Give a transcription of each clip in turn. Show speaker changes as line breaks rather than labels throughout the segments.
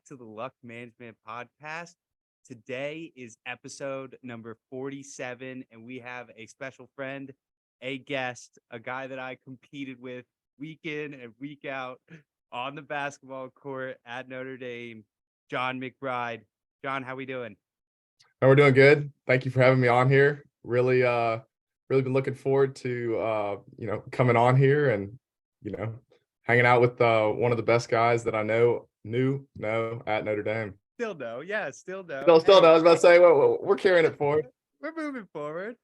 to the Luck Management Podcast. Today is episode number 47, and we have a special friend, a guest, a guy that I competed with week in and week out on the basketball court at Notre Dame, John McBride. John, how we doing?
No, we're doing good. Thank you for having me on here. Really been looking forward to coming on here and hanging out with one of the best guys that I know at Notre Dame.
Still no.
Still no. I was about to say, well, we're carrying it forward.
We're moving forward.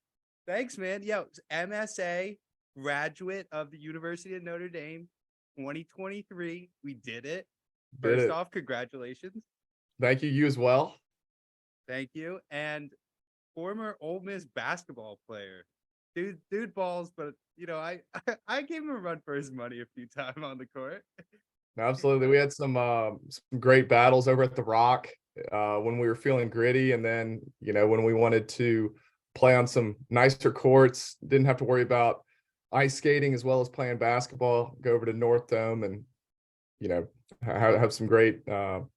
Thanks, man. Yo, MSA graduate of the University of Notre Dame, 2023. We did it. First off, congratulations.
Thank you. You as well.
Thank you. And former Ole Miss basketball player. Dude balls, but I gave him a run for his money a few times on the court.
Absolutely. We had some great battles over at the Rock when we were feeling gritty, and then when we wanted to play on some nicer courts, didn't have to worry about ice skating as well as playing basketball. Go over to North Dome and have some great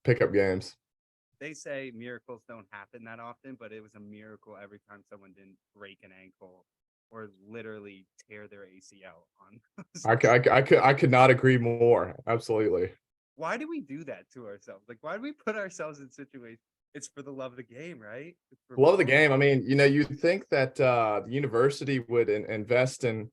pickup games.
They say miracles don't happen that often, but it was a miracle every time someone didn't break an ankle or literally tear their ACL on.
I could not agree more. Absolutely.
Why do we do that to ourselves? Like, why do we put ourselves in situations? It's for the love of the game, right?
Love of the game. I mean, you think that the university would invest in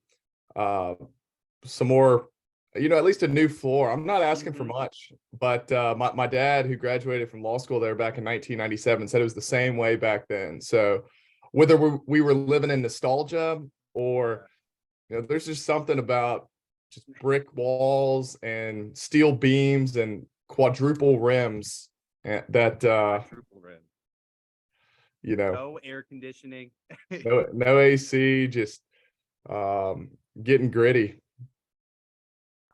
some more, at least a new floor. I'm not asking for much, but my dad, who graduated from law school there back in 1997, said it was the same way back then. So whether we were living in nostalgia or, there's just something about just brick walls and steel beams and quadruple rims that,
quadruple rim. No air conditioning,
no AC, just getting gritty.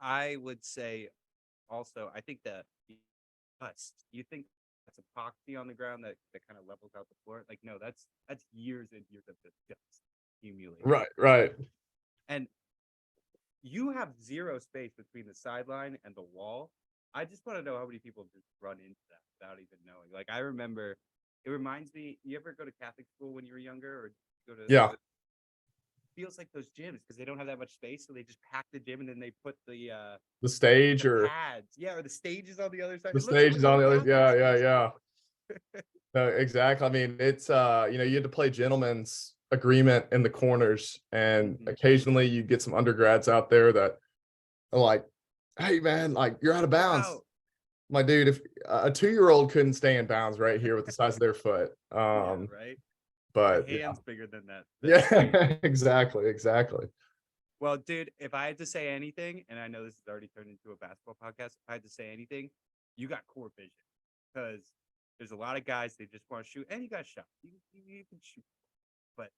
I would say also, I think that dust, you think that's epoxy on the ground that kind of levels out the floor? Like, no, that's years and years of the dust accumulating.
Right.
And you have zero space between the sideline and the wall. I just want to know how many people just run into that without even knowing. Like, I remember, it reminds me, you ever go to Catholic school when you were younger, or go to feels like those gyms because they don't have that much space, so they just pack the gym and then they put the
stage or
pads, or the stages on the other side.
The stage is on the other, yeah. No, exactly. I mean, it's you had to play gentleman's agreement in the corners, and occasionally you get some undergrads out there that are like, "Hey, man, like you're out of bounds."
Wow.
My dude, if a 2-year-old couldn't stay in bounds right here with the size of their foot,
Right.
But
my hand's bigger than that.
Yeah, exactly.
Well, dude, if I had to say anything, and I know this has already turned into a basketball podcast, if I had to say anything, you got core vision, because there's a lot of guys, they just want to shoot, and you got shot. You can shoot, but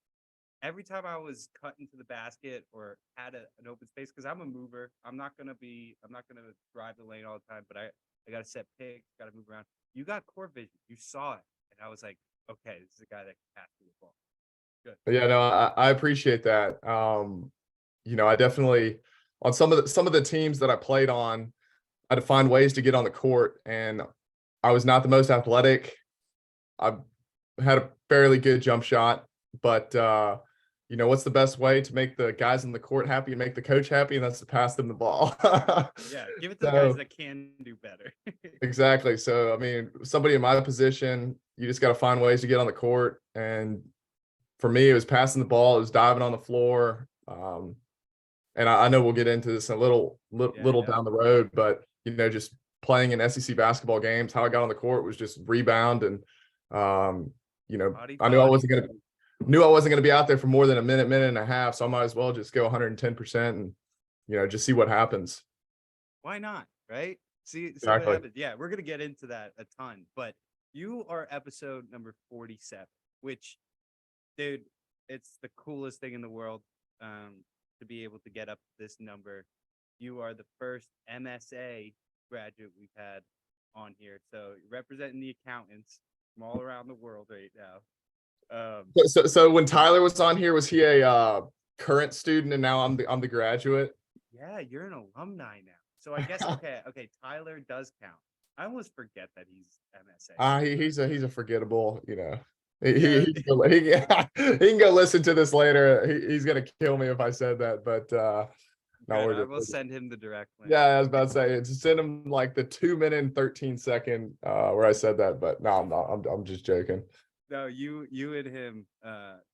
every time I was cut into the basket or had an open space, because I'm a mover, I'm not gonna drive the lane all the time, but I got to set picks, got to move around. You got core vision. You saw it, and I was like, okay, this is a guy that can pass the ball. Good.
Yeah, no, I appreciate that. I definitely, on some of the teams that I played on, I had to find ways to get on the court, and I was not the most athletic. I had a fairly good jump shot, but what's the best way to make the guys on the court happy and make the coach happy? And that's to pass them the ball.
Yeah, give it to the guys that can do better.
Exactly. So, I mean, somebody in my position, you just got to find ways to get on the court. And for me, it was passing the ball, it was diving on the floor. And I know we'll get into this a little down the road, but just playing in SEC basketball games, how I got on the court was just rebound, and I knew I wasn't gonna be out there for more than a minute and a half, so I might as well just go 110% and just see what happens.
Why not, right? See
Exactly.
what happens. Yeah, we're gonna get into that a ton, but you are episode number 47, which, dude, it's the coolest thing in the world to be able to get up this number. You are the first MSA graduate we've had on here, so you're representing the accountants from all around the world right now.
So when Tyler was on here, was he a current student, and now I'm the graduate?
Yeah, you're an alumni now. So I guess okay, Tyler does count. I almost forget that he's MSA.
He's a forgettable,
Yeah.
he can go listen to this later. He's gonna kill me if I said that, but no,
Good.
we're
I
good.
will send him the direct link.
Yeah, I was about to say it's send him like the 2 minute and 13 second where I said that, but no, I'm not. I'm just joking.
No, you and him,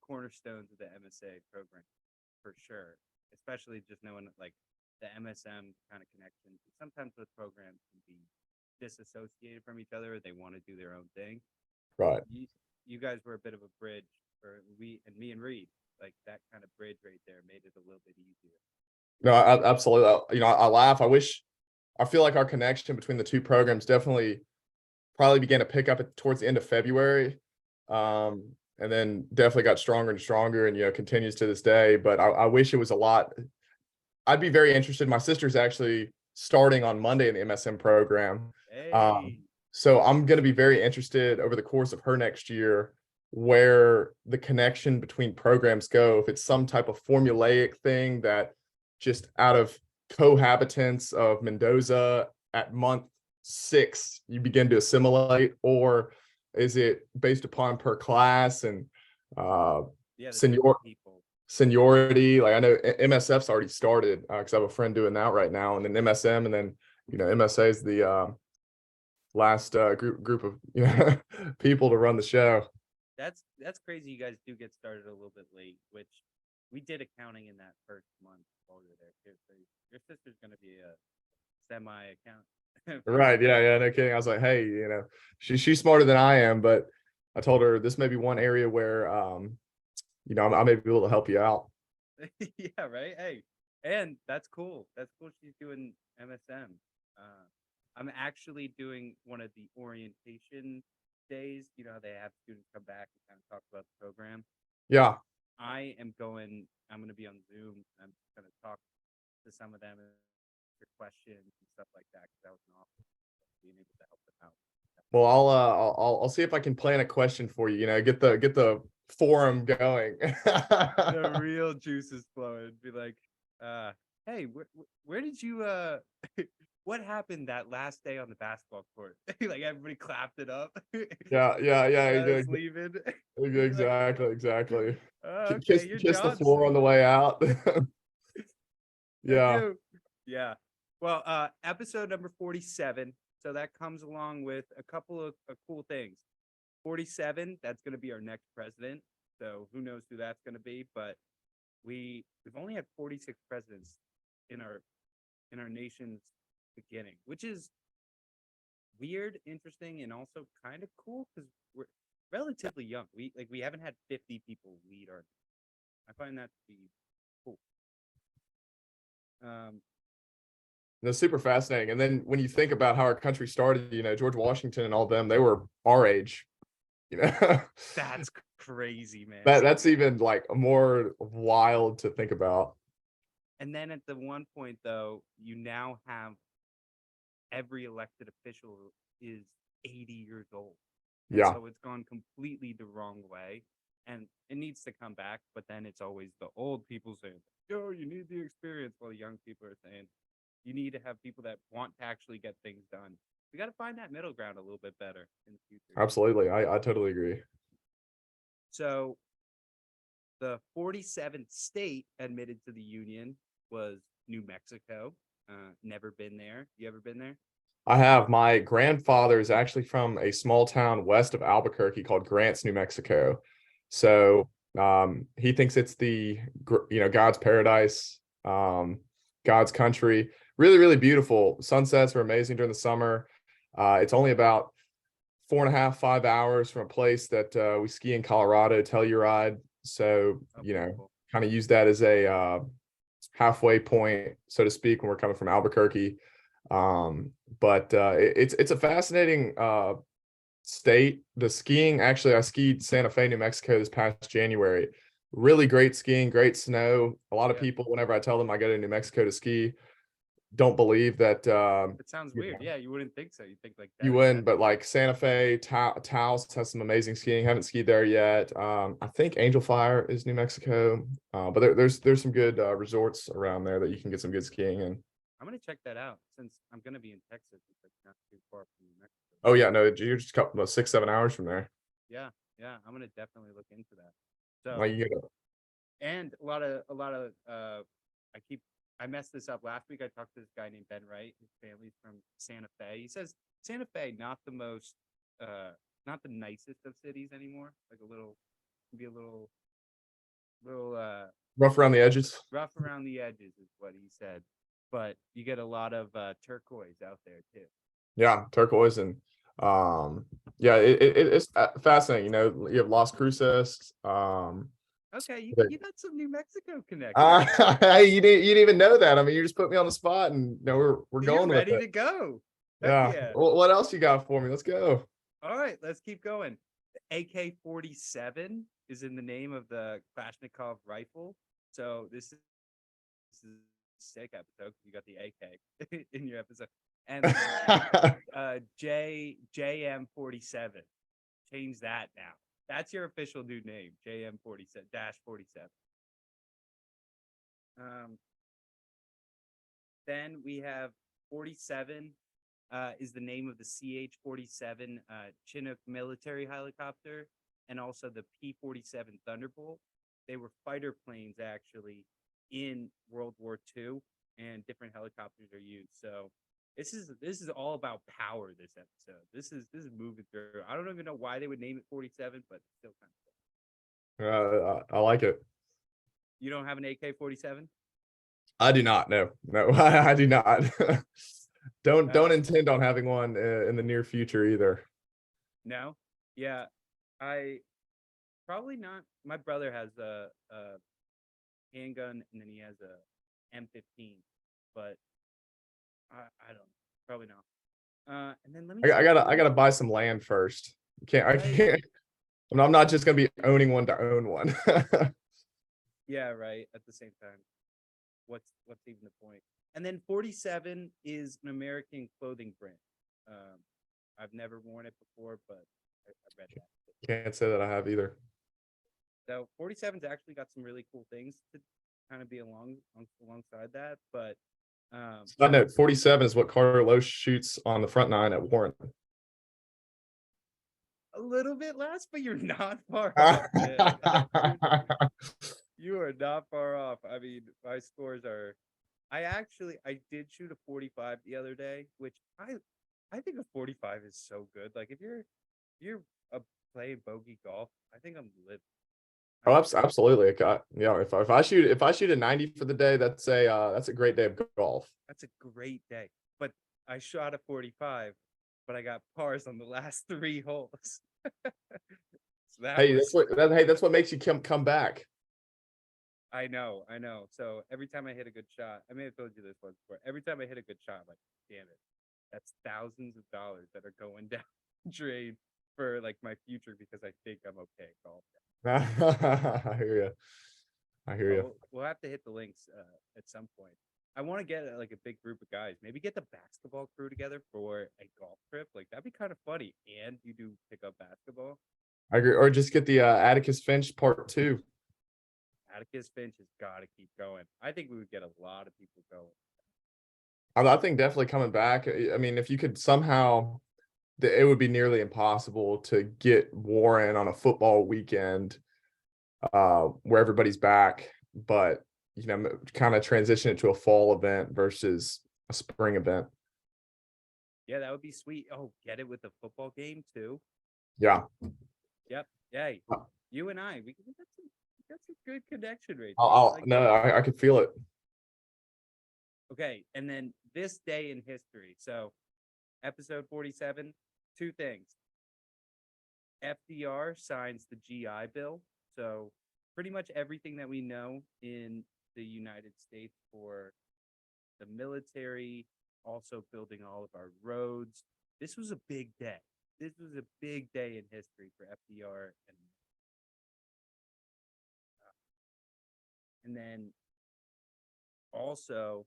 cornerstones of the MSA program for sure. Especially just knowing like the MSM kind of connection. Sometimes those programs can be disassociated from each other. They want to do their own thing.
Right.
You guys were a bit of a bridge for me and Reid. Like that kind of bridge right there made it a little bit easier.
No, absolutely. I laugh. I feel like our connection between the two programs definitely probably began to pick up towards the end of February. And then definitely got stronger and stronger and, continues to this day. But I wish it was a lot. I'd be very interested. My sister's actually starting on Monday in the MSM program.
Hey.
So I'm going to be very interested over the course of her next year where the connection between programs go. If it's some type of formulaic thing that just out of cohabitants of Mendoza at month 6, you begin to assimilate, or is it based upon per class and seniority? Like I know MSF's already started because I have a friend doing that right now, and then MSM, and then MSA is the last group of people to run the show.
That's crazy. You guys do get started a little bit late, which we did accounting in that first month while we were there too. So your sister's going to be a semi-account.
Right. Yeah. No kidding. I was like, hey, she's smarter than I am, but I told her this may be one area where, I may be able to help you out.
Yeah. Right. Hey, and that's cool. That's cool. She's doing MSM. I'm actually doing one of the orientation days. They have students come back and kind of talk about the program.
Yeah.
I'm going to be on Zoom. I'm going to talk to some of them and answer questions and stuff like that, because that was an awesome being able to help them out.
Well, I'll see if I can plan a question for you. Get the forum going.
The real juice is flowing. Be like, hey, where did you what happened that last day on the basketball court? Like everybody clapped it up.
Yeah.
Leaving.
Exactly.
Okay,
kiss the floor on the way out. Yeah.
Yeah. Well, episode number 47. So that comes along with a couple of cool things. 47, that's going to be our next president. So who knows who that's going to be, but we've only had 46 presidents in our nation's beginning, which is weird, interesting, and also kind of cool because we're relatively young. We haven't had 50 people lead our. I find that to be cool.
That's super fascinating. And then when you think about how our country started, George Washington and all of them, they were our age.
That's crazy, man.
That's even like more wild to think about.
And then at the one point, though, you now have every elected official is 80 years old. And
yeah.
So it's gone completely the wrong way. And it needs to come back. But then it's always the old people saying, yo, you need the experience. While the young people are saying, you need to have people that want to actually get things done. We got to find that middle ground a little bit better in the future.
Absolutely. I totally agree.
So the 47th state admitted to the union was New Mexico. Never been there. You ever been there?
I have. My grandfather is actually from a small town west of Albuquerque called Grants, New Mexico. So he thinks it's the God's paradise, God's country. Really, really beautiful. Sunsets are amazing during the summer. It's only about 4.5, 5 hours from a place that we ski in Colorado, Telluride. So, kind of use that as a halfway point, so to speak, when we're coming from Albuquerque. But it's a fascinating state. The skiing, actually, I skied Santa Fe, New Mexico this past January. Really great skiing, great snow. A lot of people, whenever I tell them I go to New Mexico to ski, don't believe that.
It sounds weird. Yeah, you wouldn't think so. You think like that.
You wouldn't, but like Santa Fe, Taos has some amazing skiing. Haven't skied there yet. I think Angel Fire is New Mexico, but there's some good resorts around there that you can get some good skiing in.
I'm gonna check that out since I'm gonna be in Texas. It's like not too far from New Mexico.
Oh yeah, no, you're just a couple, 6-7 hours from there.
Yeah, yeah, I'm gonna definitely look into that. So,
Like you get
and a lot of I keep I messed this up last week. I talked to this guy named Ben Wright. His family's from Santa Fe. He says Santa Fe not the most not the nicest of cities anymore. Like a little, can be a little
rough around the edges.
rough around the edges is what he said. But you get a lot of turquoise out there too.
Yeah, turquoise and yeah, it's fascinating. You know, you have Las Cruces.
Okay, you,
but-
you got some New Mexico connections.
Hey, you didn't even know that. I mean, you just put me on the spot, and you know, we're
You're
going with
ready
it.
to go. Heck
Yeah.
yeah.
What else you got for me? Let's go.
All right, let's keep going. The AK-47 is in the name of the Kalashnikov rifle. So this is a sick episode. You got the AK in your episode. And JM47. Change that now. That's your official new name, JM47-47. Then we have 47 is the name of the CH-47 Chinook military helicopter, and also the P-47 Thunderbolt. They were fighter planes actually in World War II, and different helicopters are used. So this is all about power. This episode. This is moving through. I don't even know why they would name it 47, but still kind of cool.
I like it.
You don't have an AK-47?
I do not. No, I do not. Don't intend on having one in the near future either.
No? Yeah, I probably not. My brother has a handgun, and then he has a M15, but I don't know. Probably not. And then let me.
I gotta buy some land first. I can't. I'm not just gonna be owning one to own one.
Yeah, right. At the same time, what's even the point? And then 47 is an American clothing brand. I've never worn it before, but I read that.
Can't say that I have either.
So 47's actually got some really cool things to kind of be alongside that. But
Side note, 47 is what Carter Lowe shoots on the front nine at Warren.
a little bit less, but you're not far off. Man. You are not far off. I mean, my scores are. I did shoot a 45 the other day, which I think a 45 is so good. Like if you're playing bogey golf, I think I'm living.
Oh, absolutely. Yeah, if I shoot a 90 for the day, that's a great day of golf.
That's a great day. But I shot a 45, but I got pars on the last 3 holes. So
that's what makes you come back.
I know. So every time I hit a good shot, I may have told you this once before. Every time I hit a good shot, I'm like, damn it, that's thousands of dollars that are going down the drain for like my future because I think I'm okay at golf.
I hear you.
We'll have to hit the links at some point. I want to get like a big group of guys. Maybe get the basketball crew together for a golf trip. Like that'd be kind of funny. And you do pick up basketball.
I agree. Or just get the Atticus Finch part 2.
Atticus Finch has got to keep going. I think we would get a lot of people going.
I think definitely coming back. I mean, if you could somehow, it would be nearly impossible to get Warren on a football weekend where everybody's back, but you know, kind of transition it to a fall event versus a spring event.
Yeah, that would be sweet. Oh, get it with the football game too.
Yeah.
Yep. Yay. You and I, that's a good connection right
there. I could feel it.
Okay, and then this day in history. So, episode 47, 2 things. FDR signs the GI Bill. So, pretty much everything that we know in the United States for the military, also building all of our roads. This was a big day. This was a big day in history for FDR and then also,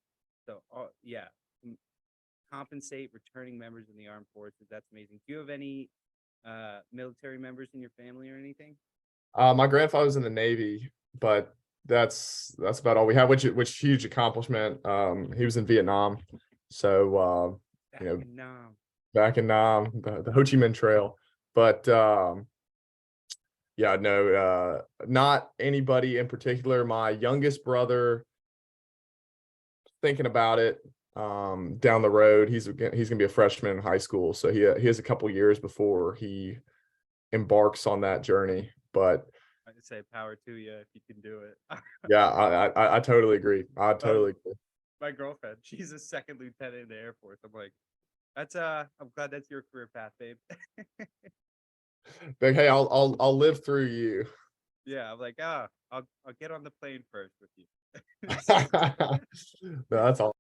compensate returning members in the armed forces. That's amazing. Do you have any military members in your family or anything?
My grandfather was in the Navy, but that's about all we have, which huge accomplishment. He was in Vietnam, so
Back
you know,
in
back in Nam, the Ho Chi Minh Trail. But yeah, no, not anybody in particular. My youngest brother, thinking about it, down the road, he's gonna be a freshman in high school, so he has a couple years before he embarks on that journey. But
I'd say power to you if you can do it.
yeah, I totally agree. I totally agree.
My girlfriend, she's a second lieutenant in the Air Force. I'm like, that's I'm glad that's your career path, babe.
But hey, I'll live through you.
Yeah, I'm like, I'll get on the plane first with you.
No, that's all.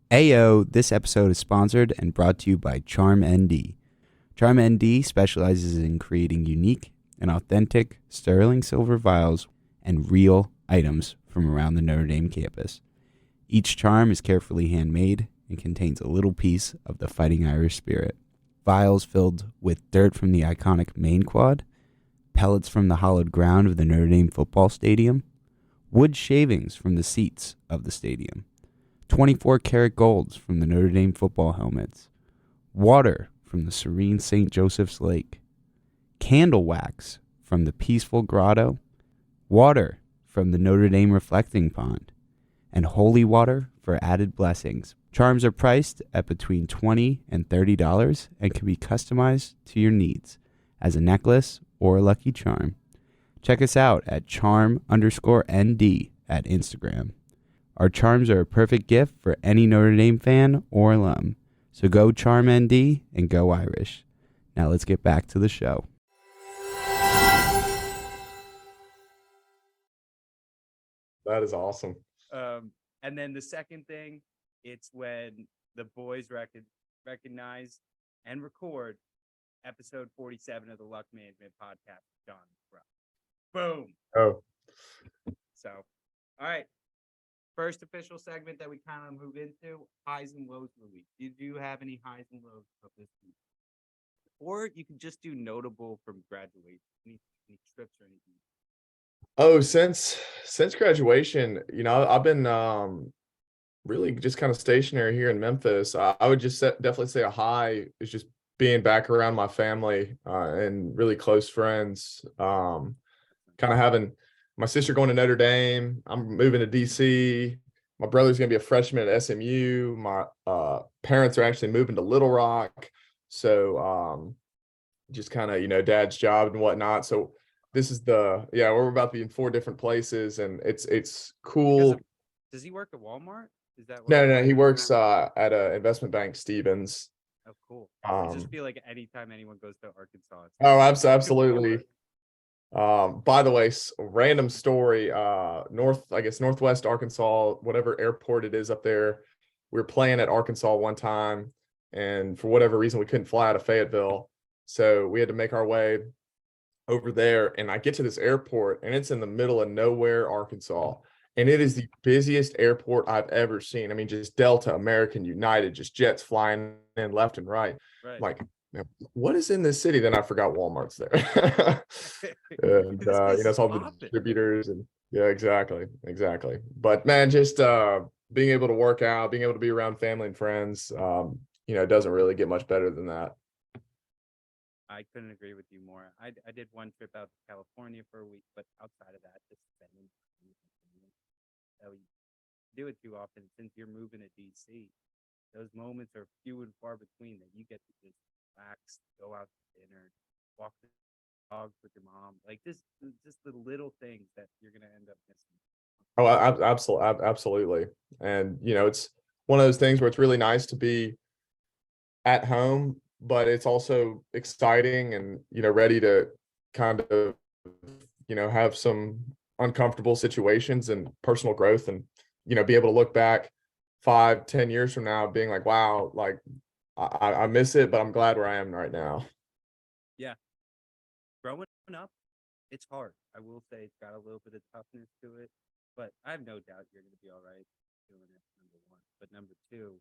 Ayo, this episode is sponsored and brought to you by Charm ND. Charm ND specializes in creating unique and authentic sterling silver vials and real items from around the Notre Dame campus. Each charm is carefully handmade and contains a little piece of the Fighting Irish spirit. Vials filled with dirt from the iconic main quad, pellets from the hollowed ground of the Notre Dame football stadium, wood shavings from the seats of the stadium, 24-karat golds from the Notre Dame football helmets, water from the serene St. Joseph's Lake, candle wax from the peaceful grotto, water from the Notre Dame reflecting pond, and holy water for added blessings. Charms are priced at between $20 and $30 and can be customized to your needs as a necklace or a lucky charm. Check us out at charm_ND at Instagram. Our charms are a perfect gift for any Notre Dame fan or alum. So go Charm ND and go Irish. Now let's get back to the show.
That is awesome.
And then the second thing, it's when the boys recognize and record episode 47 of the Luck Management Podcast with John McBride. Boom.
Oh,
So, all right. First official segment that we kind of move into, highs and lows of the week. Did you have any highs and lows of this week? Or you can just do notable from graduation, any trips or anything.
oh, since graduation, I've been really just kind of stationary here in Memphis. I would just definitely say a high is just being back around my family and really close friends. Kind of having my sister going to Notre Dame. I'm moving to DC. My brother's going to be a freshman at SMU. My parents are actually moving to Little Rock. So just kind of, dad's job and whatnot. So this is we're about to be in 4 different places, and it's cool.
Does he work at Walmart? Is that what?
No, he works at a investment bank, Stevens.
Oh, cool. I just feel like anytime anyone goes to Arkansas.
Absolutely. By the way, random story, Northwest Arkansas, whatever airport it is up there, we were playing at Arkansas one time, and for whatever reason we couldn't fly out of Fayetteville, so we had to make our way over there, and I get to this airport, and it's in the middle of nowhere, Arkansas, and it is the busiest airport I've ever seen. I mean, just Delta, American, United, just jets flying in left and right.
Right.
Like, what is in this city? Then I forgot Walmart's there. And it's all the distributors, and yeah, exactly. But man, just being able to work out, being able to be around family and friends, it doesn't really get much better than that.
I couldn't agree with you more. I did one trip out to California for a week, but outside of that, just spending time with family. So you do it too often since you're moving to DC. Those moments are few and far between that you get to just relax, go out to dinner, walk the dogs with your mom. Like just the little things that you're gonna end up missing.
Oh, absolutely. And it's one of those things where it's really nice to be at home, but it's also exciting and ready to kind of have some uncomfortable situations and personal growth, and be able to look back 5-10 years from now being like, wow, like I miss it, but I'm glad where I am right now.
Yeah, growing up, it's hard. I will say it's got a little bit of toughness to it, but I have no doubt you're going to be all right doing it, number one. But number two,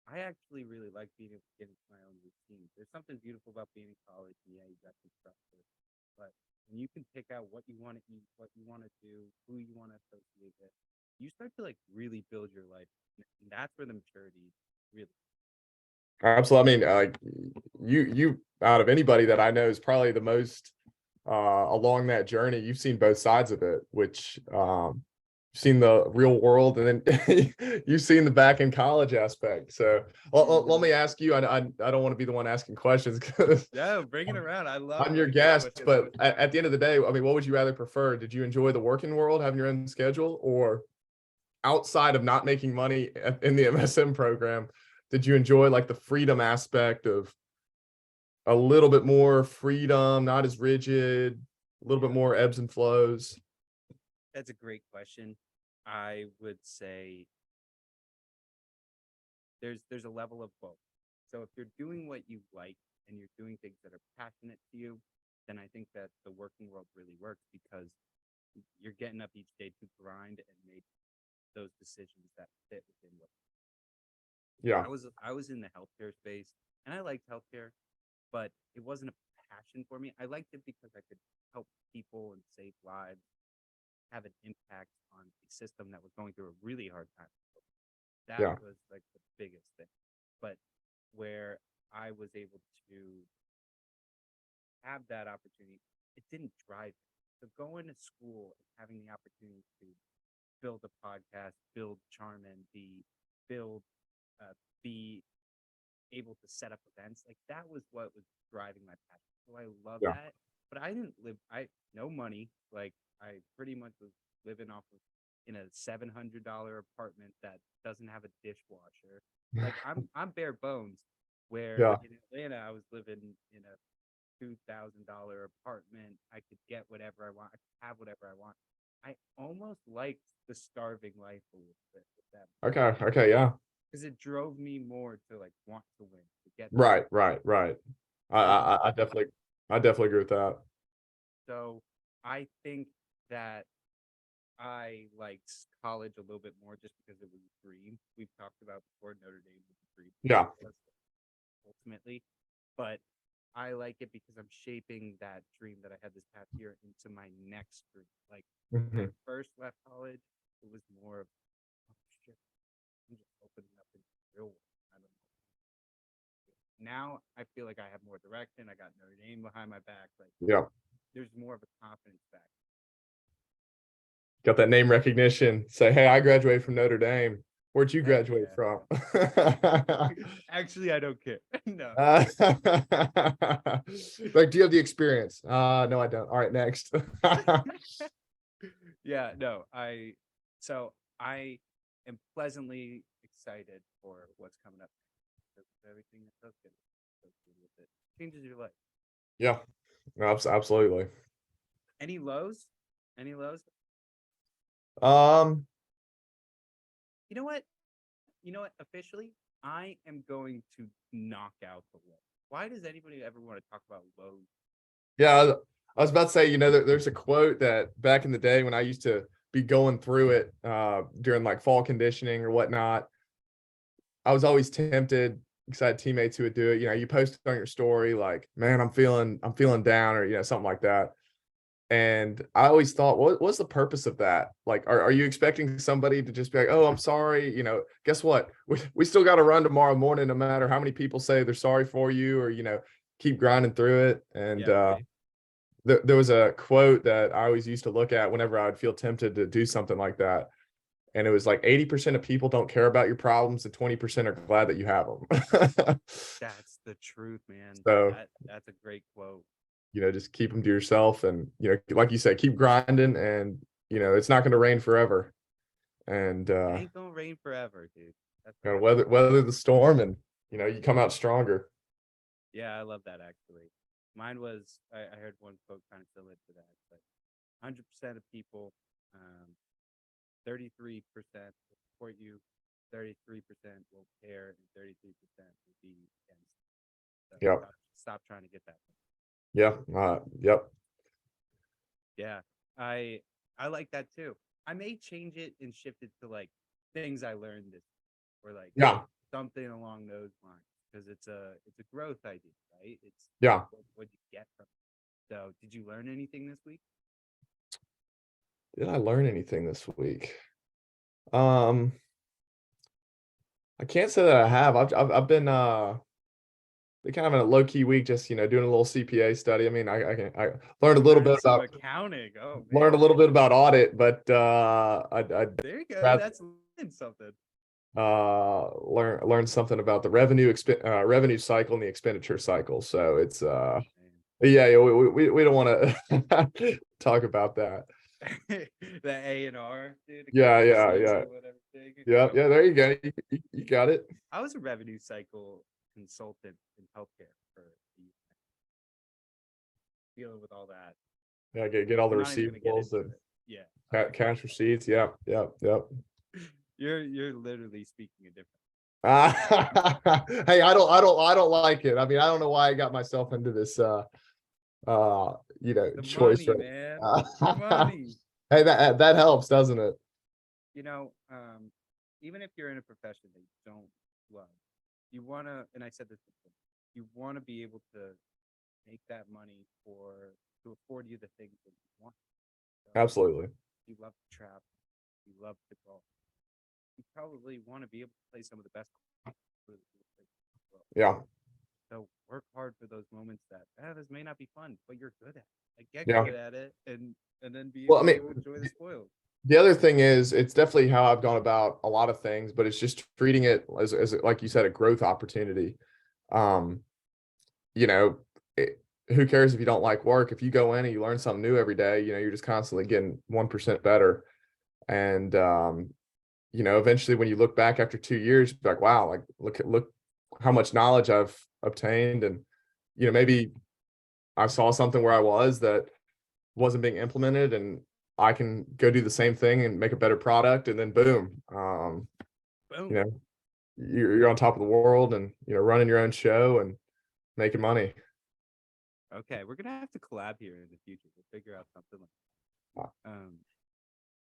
I actually really like being able to get into my own routine. There's something beautiful about being in college. And yeah, you got some structure, but when you can pick out what you want to eat, what you want to do, who you want to associate with, you start to like really build your life. And that's where the maturity really.
Absolutely. I mean, you out of anybody that I know is probably the most along that journey. You've seen both sides of it, which you've seen the real world, and then you've seen the back in college aspect. So let me ask you. I don't want to be the one asking questions because
No, bring it around. I love.
I'm your guest. But at the end of the day, I mean, what would you rather prefer? Did you enjoy the working world, having your own schedule, or outside of not making money in the MSM program? Did you enjoy like the freedom aspect of a little bit more freedom, not as rigid, a little bit more ebbs and flows?
That's a great question. I would say there's a level of both. So if you're doing what you like and you're doing things that are passionate to you, then I think that the working world really works because you're getting up each day to grind and make those decisions that fit within what.
Yeah.
I was in the healthcare space and I liked healthcare, but it wasn't a passion for me. I liked it because I could help people and save lives, have an impact on a system that was going through a really hard time. That
Yeah.
was like the biggest thing. But where I was able to have that opportunity, it didn't drive me. So going to school and having the opportunity to build a podcast, build Charm ND, build, be able to set up events, like that was what was driving my passion. So I love
Yeah.
that. But no money. Like I pretty much was living off of in a $700 apartment that doesn't have a dishwasher. Like I'm bare bones. Where
Yeah.
in Atlanta I was living in a $2,000 apartment. I could get whatever I want. I could have whatever I want. I almost liked the starving life a little bit with that
Okay. Yeah.
because it drove me more to like want to win, to get
Right. I
there.
definitely agree with that.
So I think that I liked college a little bit more just because it was a dream. We've talked about before Notre Dame was a dream.
Yeah.
Ultimately, but I like it because I'm shaping that dream that I had this past year into my next dream. Like when I
Mhm.
first left college, it was more of, oh shit, I'm just opening up in the real world. I don't know. Now I feel like I have more direction. I got Notre Dame behind my back. Like
Yeah.
there's more of a confidence back.
Got that name recognition. Say, hey, I graduated from Notre Dame. Where'd you
Heck
graduate
yeah.
from?
Actually, I don't care. No.
Like, do you have the experience? No, I don't. All right, next.
Yeah, no. I am pleasantly excited for what's coming up. Because everything that does get associated with it changes your life.
Yeah, absolutely.
Any lows? Any lows?
Um,
You know what? You know what? Officially, I am going to knock out the low. Why does anybody ever want to talk about lows?
yeah, I was about to say, there's a quote that back in the day when I used to be going through it during like fall conditioning or whatnot, I was always tempted because I had teammates who would do it. You post it on your story like, man, I'm feeling down, or something like that. And I always thought, what's the purpose of that? Like, are you expecting somebody to just be like, oh, I'm sorry, guess what? We still got to run tomorrow morning, no matter how many people say they're sorry for you, or keep grinding through it. And
Yeah, right.
there was a quote that I always used to look at whenever I would feel tempted to do something like that. And it was like 80% of people don't care about your problems, and 20% are glad that you have them.
That's the truth, man.
So,
That's a great quote.
just keep them to yourself, and, like you said, keep grinding, and, it's not going to rain forever. And,
It ain't gonna rain forever, dude. That's
kind of
right.
weather the storm, and, you come out stronger.
Yeah, I love that actually. Mine was I heard one quote kind of similar to that, but 100% of people, 33% will support you, 33% will care, and 33% will be against. So
Yep.
stop trying to get that.
Yeah. Yep.
Yeah, I like that too. I may change it and shift it to like things I learned this, or like
Yeah.
something along those lines, because it's a growth idea, right? It's
Yeah.
what you get from it. So did you learn anything this week?
Did I learn anything this week? I can't say that I have. I've been kind of in a low key week, just doing a little CPA study. I mean, I learned a little
Learned
bit
some
about
accounting. Oh
learned a
man,
little bit about audit, but
there you go.
rather
That's learning something.
learn something about the revenue cycle and the expenditure cycle. So it's
Man.
yeah, we don't want to talk about that.
The A&R, dude.
Yeah,
accounting
yeah,
receipts
yeah.
or whatever thing.
Yeah,
Yep.
yeah, there you go. You got it.
I was a revenue cycle consultant in healthcare for dealing with all that.
Yeah, get all the
I'm not even gonna get
receivables
into
and
it. Yeah.
cash receipts. Yep, yep, yep.
You're literally speaking a different.
Hey, I don't like it. I mean, I don't know why I got myself into this
The
choice,
money,
right?
man. The money.
Hey, that helps, doesn't it?
You know, even if you're in a profession that you don't love, you wanna, and I said this before, you wanna be able to make that money to afford you the things that you want. So
Absolutely.
you love to travel, you love to golf. You probably want to be able to play some of the best golf for the world.
Yeah,
So work hard for those moments that this may not be fun, but you're good at it. Like get
yeah.
good at it, and then be
Well, I
able to
mean,
enjoy the spoils.
the other thing is, it's definitely how I've gone about a lot of things, but it's just treating it as like you said, a growth opportunity. Um, you know, who cares if you don't like work? If you go in and you learn something new every day, you're just constantly getting 1% better. And eventually when you look back after 2 years, you're like, wow, like look how much knowledge I've obtained. And maybe I saw something where I was that wasn't being implemented, and I can go do the same thing and make a better product, and then boom, you
Boom.
know, you're on top of the world, and running your own show and making money.
Okay, we're gonna have to collab here in the future. We'll figure out something like
Uh,
that.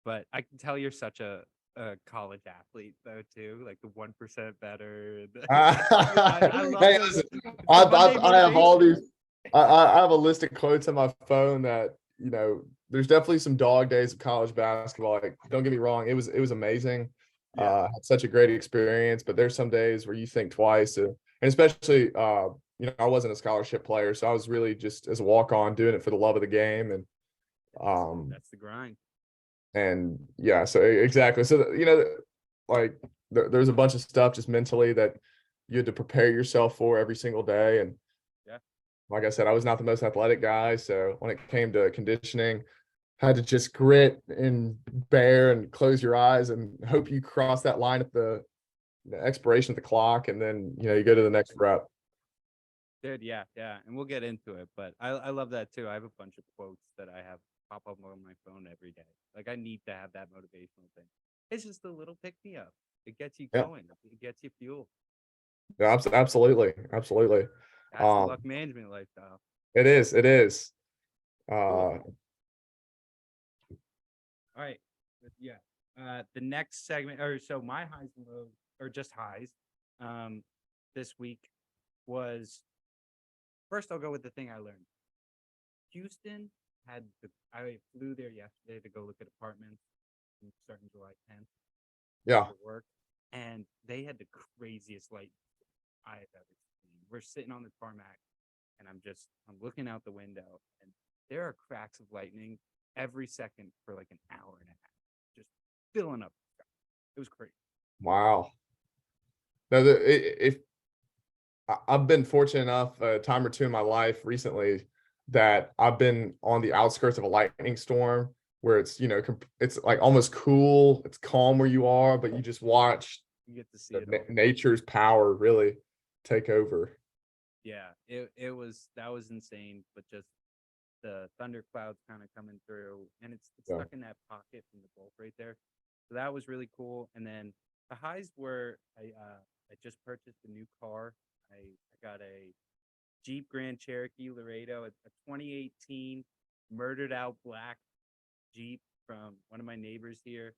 But I can tell you're such a college athlete though too, like the 1% better. I love
Hey,
those.
listen,
It's the
I
Monday
have all
motivation.
these. I have a list of quotes on my phone that there's definitely some dog days of college basketball. Like, don't get me wrong, it was amazing.
Yeah,
Had such a great experience, but there's some days where you think twice, and especially I wasn't a scholarship player, so I was really just as a walk on doing it for the love of the game, and
that's the grind.
yeah, so exactly. So like there's a bunch of stuff just mentally that you had to prepare yourself for every single day. And
Yeah,
like I said, I was not the most athletic guy, so when it came to conditioning, had to just grit and bear and close your eyes and hope you cross that line at the expiration of the clock, and then you go to the next rep.
dude. Yeah, and we'll get into it. But I love that too. I have a bunch of quotes that I have pop up on my phone every day. Like I need to have that motivational thing. It's just a little pick me up. It gets you
Yeah,
going. It gets you fuel.
yeah, absolutely, absolutely.
That's the
um
luck management lifestyle.
it is
Cool.
uh
All right. Yeah. The next segment, or so my highs and lows, or just highs, this week was first. I'll go with the thing I learned. Houston I flew there yesterday to go look at apartments starting July 10th
yeah.
for work, and they had the craziest light I have ever seen. We're sitting on the tarmac, and I'm looking out the window, and there are cracks of lightning every second for like an hour and a half, just filling up the sky. It was crazy.
Wow. No, if I've been fortunate enough a time or two in my life recently that I've been on the outskirts of a lightning storm where it's it's like almost cool, it's calm where you are, but you just watch
You get to see it all.
nature's power really take over.
Yeah, that was insane, but just the thunder clouds kind of coming through, and it's
Yeah.
stuck in that pocket from the Gulf right there. So that was really cool. And then the highs were I just purchased a new car. I got a Jeep Grand Cherokee Laredo, a 2018 murdered out black Jeep from one of my neighbors here.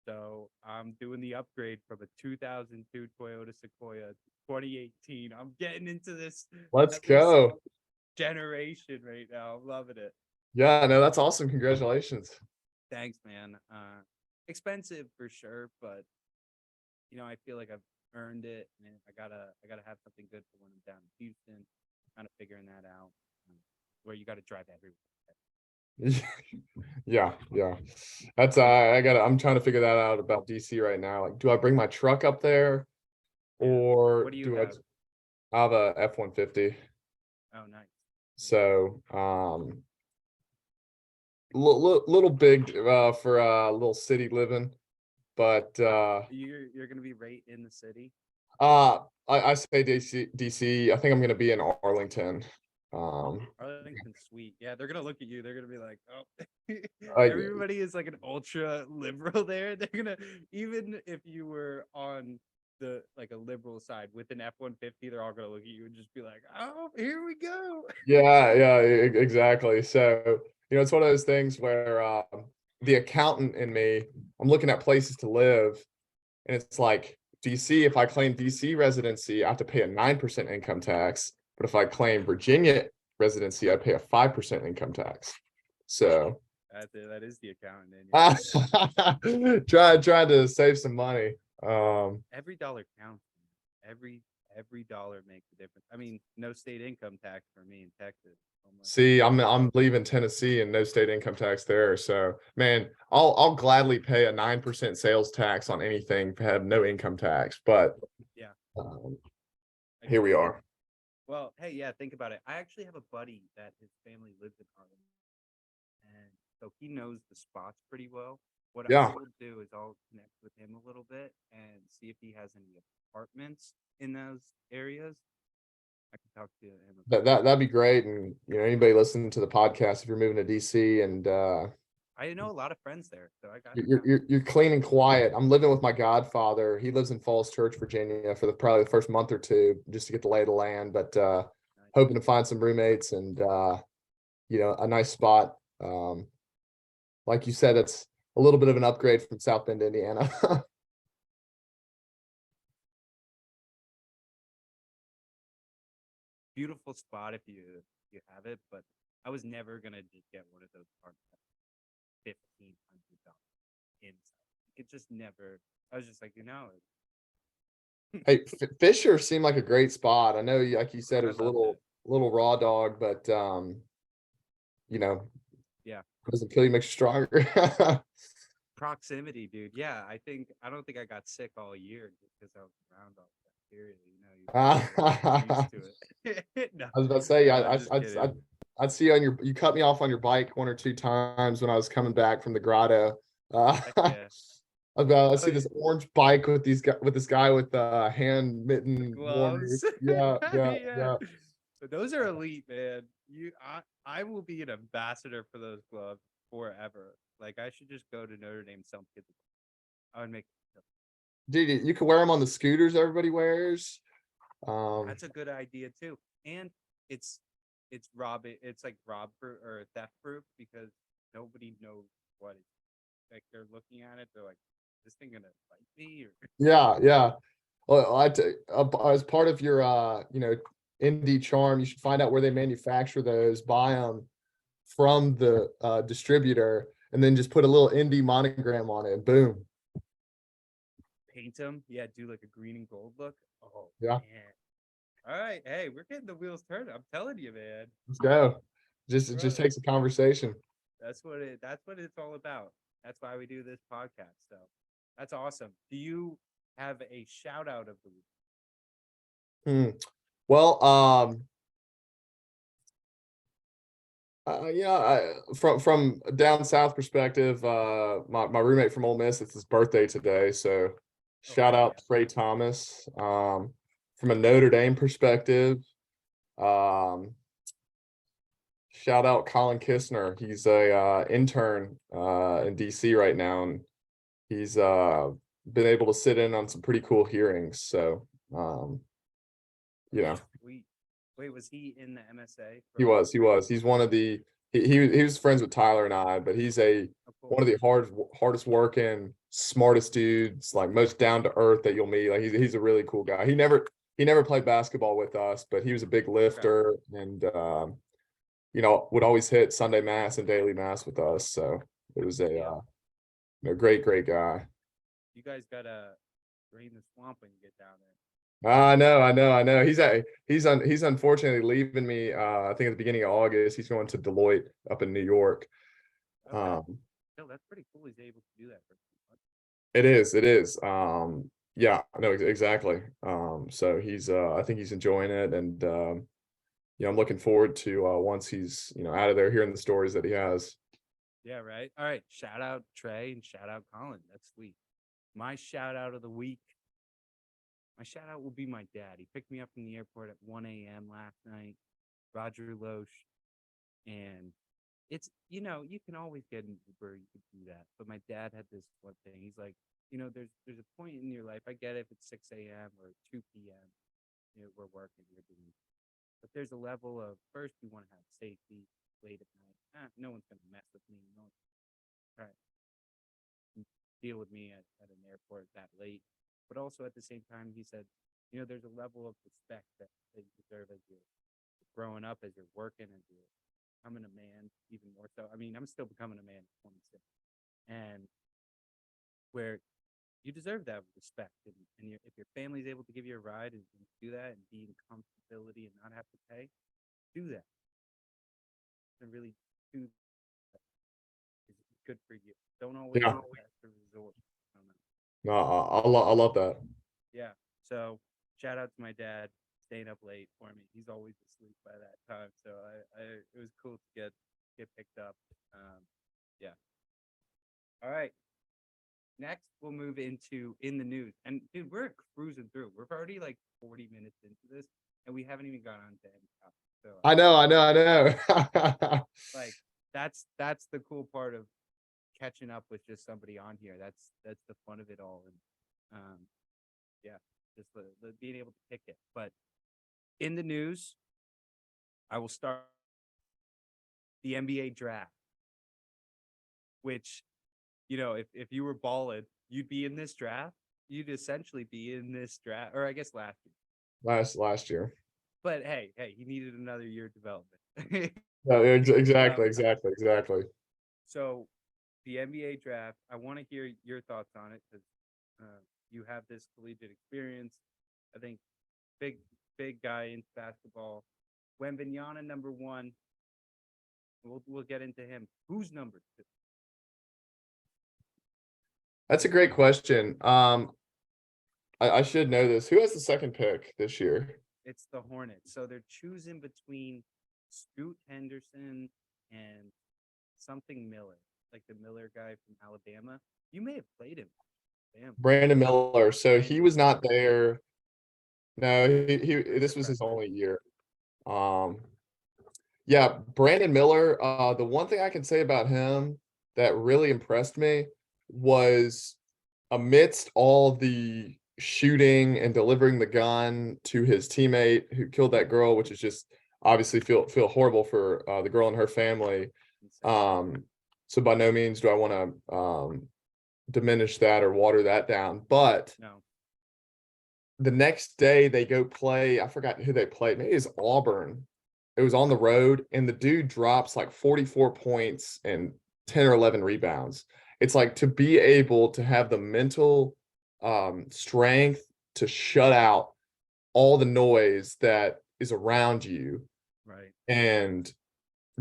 So I'm doing the upgrade from a 2002 Toyota Sequoia to 2018. I'm getting into this
Let's
at least
go.
generation right now. I'm loving it.
Yeah, no, that's awesome. Congratulations.
Thanks, man. Expensive for sure, but I feel like I've earned it, and I gotta have something good for when I'm down in Houston. Kind of figuring that out, where you got to drive everywhere.
Yeah, yeah. That's I'm trying to figure that out about DC right now. Like, do I bring my truck up there
Yeah.
or
What do you
do
have?
I have a F-150?
Oh, nice.
So, little big for little city living, but
You're gonna be right in the city.
I say DC. I think I'm gonna be in Arlington.
Arlington's sweet. Yeah, they're gonna look at you. They're gonna be like, oh,
I,
everybody is like an ultra liberal there. They're gonna, even if you were on the like a liberal side with an F-150, they're all gonna look at you and just be like, oh, here we go.
yeah, exactly. So, it's one of those things where the accountant in me, I'm looking at places to live, and it's like DC, if I claim DC residency, I have to pay a 9% income tax. But if I claim Virginia residency, I pay a 5% income tax. So
That is the accountant in you.
trying to save some money.
Every dollar counts. Every dollar makes a difference. I mean, no state income tax for me in Texas.
See, I'm leaving Tennessee and no state income tax there. So, man, I'll gladly pay a 9% sales tax on anything to have no income tax. But
yeah,
here we are.
Well, hey, yeah, think about it. I actually have a buddy that his family lives in Harlem, and so he knows the spots pretty well. What I
Yeah,
will do is I'll connect with him a little bit and see if he has any apartments in those areas. I can talk to him about
that'd be great. And anybody listening to the podcast, if you're moving to DC and
I know a lot of friends there, so I got
you're clean and quiet. I'm living with my godfather. He lives in Falls Church, Virginia, for probably the first month or two, just to get the lay of the land. But hoping to find some roommates and a nice spot. Like you said, it's a little bit of an upgrade from South Bend, Indiana.
beautiful spot if you have it, but I was never gonna just get one of those apartments at $1,500 inside. It just never. I was just like,
Hey, Fisher seemed like a great spot. I know, like you said, it
I
was a
loved
little raw dog, but
yeah,
doesn't kill you, makes you stronger.
proximity, dude. Yeah, I don't think I got sick all year just because I was around all the bacteria. You get used to it. No,
I was about to say,
no, just kidding.
I'd see you you cut me off on your bike one or two times when I was coming back from the grotto.
Heck yeah.
I see
Oh,
this orange bike with this guy with hand mitten warmers.
gloves.
Yeah,
Yeah. But those are elite, man. I will be an ambassador for those gloves forever. Like I should just go to Notre Dame, some kids. I would make.
Dude, you can wear them on the scooters everybody wears.
That's a good idea too, and it's it's like rob proof or theft proof because nobody knows what it's like. They're looking at it, they're like, "This thing gonna bite me?" Or
Yeah. Well, as part of your indie charm, you should find out where they manufacture those, buy them from the distributor, and then just put a little indie monogram on it. Boom.
paint them. Yeah, do like a green and gold look. Oh
Yeah.
man! All right, hey, we're getting the wheels turned. I'm telling you, man.
Let's go. It
Bro,
just takes a conversation.
that's what it's all about. That's why we do this podcast. So that's awesome. Do you have a shout out of the week?
Well, from a down south perspective, my roommate from Ole Miss, it's his birthday today, so shout out to Trey Thomas. From a Notre Dame perspective, shout out Colin Kistner. He's a intern in DC right now, and he's been able to sit in on some pretty cool hearings. So,
Sweet. Wait, was he in the MSA?
he was. He's one of the he was friends with Tyler and I, but he's one of the hardest working, smartest dudes, like most down to earth that you'll meet. Like he's a really cool guy. he never played basketball with us, but he was a big lifter and would always hit Sunday mass and daily mass with us. So it was a great guy.
You guys gotta drain the swamp when you get down there.
I know. He's unfortunately leaving me. I think at the beginning of August, he's going to Deloitte up in New York.
Okay. No, that's pretty cool. He's able to do that for 2 months.
It is. Yeah, no, exactly. So he's I think he's enjoying it, and I'm looking forward to once he's out of there, hearing the stories that he has.
Yeah, right. All right. Shout out Trey and shout out Colin. That's sweet. My shout out of the week. My shout out will be my dad. He picked me up from the airport at 1 a.m. last night. Roger Loesch. And it's, you can always get an Uber. You could do that. But my dad had this one thing. He's like, there's a point in your life. I get it if it's 6 a.m. or 2 p.m. We're working. We're doing. But there's a level of, first, you want to have safety late at night. No one's going to mess with me. No one's going to deal with me at an airport that late. But also at the same time, he said, there's a level of respect that you deserve as you're growing up, as you're working, as you're becoming a man, even more so. I mean, I'm still becoming a man at 26. And where you deserve that respect. And if your family's able to give you a ride and do that and be in comfortability and not have to pay, do that. And really do that. It's good for you. Don't always have to resort. I don't know.
No, I love that.
Yeah. So shout out to my dad staying up late for me. He's always asleep by that time. So it was cool to get picked up. Yeah. All right. Next, we'll move into in the news. And dude, we're cruising through. We're already like 40 minutes into this, and we haven't even gone on to any topic. So
I know.
like that's the cool part of catching up with just somebody on here. That's the fun of it all. And just the being able to pick it. But in the news, I will start the NBA draft, which, if you were balling, you'd be in this draft. You'd essentially be in this draft, or I guess last year.
Last year.
But hey, he needed another year of development.
No, exactly.
So the NBA draft, I want to hear your thoughts on it because you have this collegiate experience. I think big guy in basketball. Wembanyama number 1. We'll get into him. Who's number 2?
That's a great question. I should know this. Who has the second pick this year?
It's the Hornets. So they're choosing between Scoot Henderson and something Miller, like the Miller guy from Alabama. You may have played him. Damn.
Brandon Miller. So he was not there. No, this was his only year. Yeah, Brandon Miller. The one thing I can say about him that really impressed me was amidst all the shooting and delivering the gun to his teammate who killed that girl, which is just obviously feel horrible for the girl and her family. So by no means do I want to diminish that or water that down, but
No.
the next day they go play, I forgot who they played, maybe it's Auburn. It was on the road, and the dude drops like 44 points and 10 or 11 rebounds. It's like to be able to have the mental strength to shut out all the noise that is around you,
Right,
and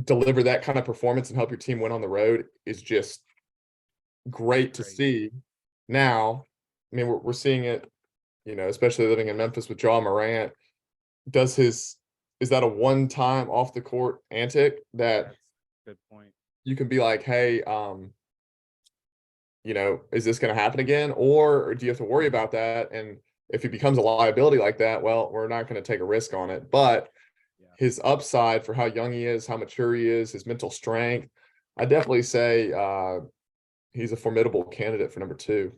deliver that kind of performance and help your team win on the road is just great to see. Now, I mean, we're seeing it, especially living in Memphis with John Morant. Is that a one-time off the court antic that
that's a good point.
you can be like, hey, is this going to happen again? Or do you have to worry about that? And if he becomes a liability like that, well, we're not going to take a risk on it. But his upside for how young he is, how mature he is, his mental strength, I definitely say he's a formidable candidate for number 2.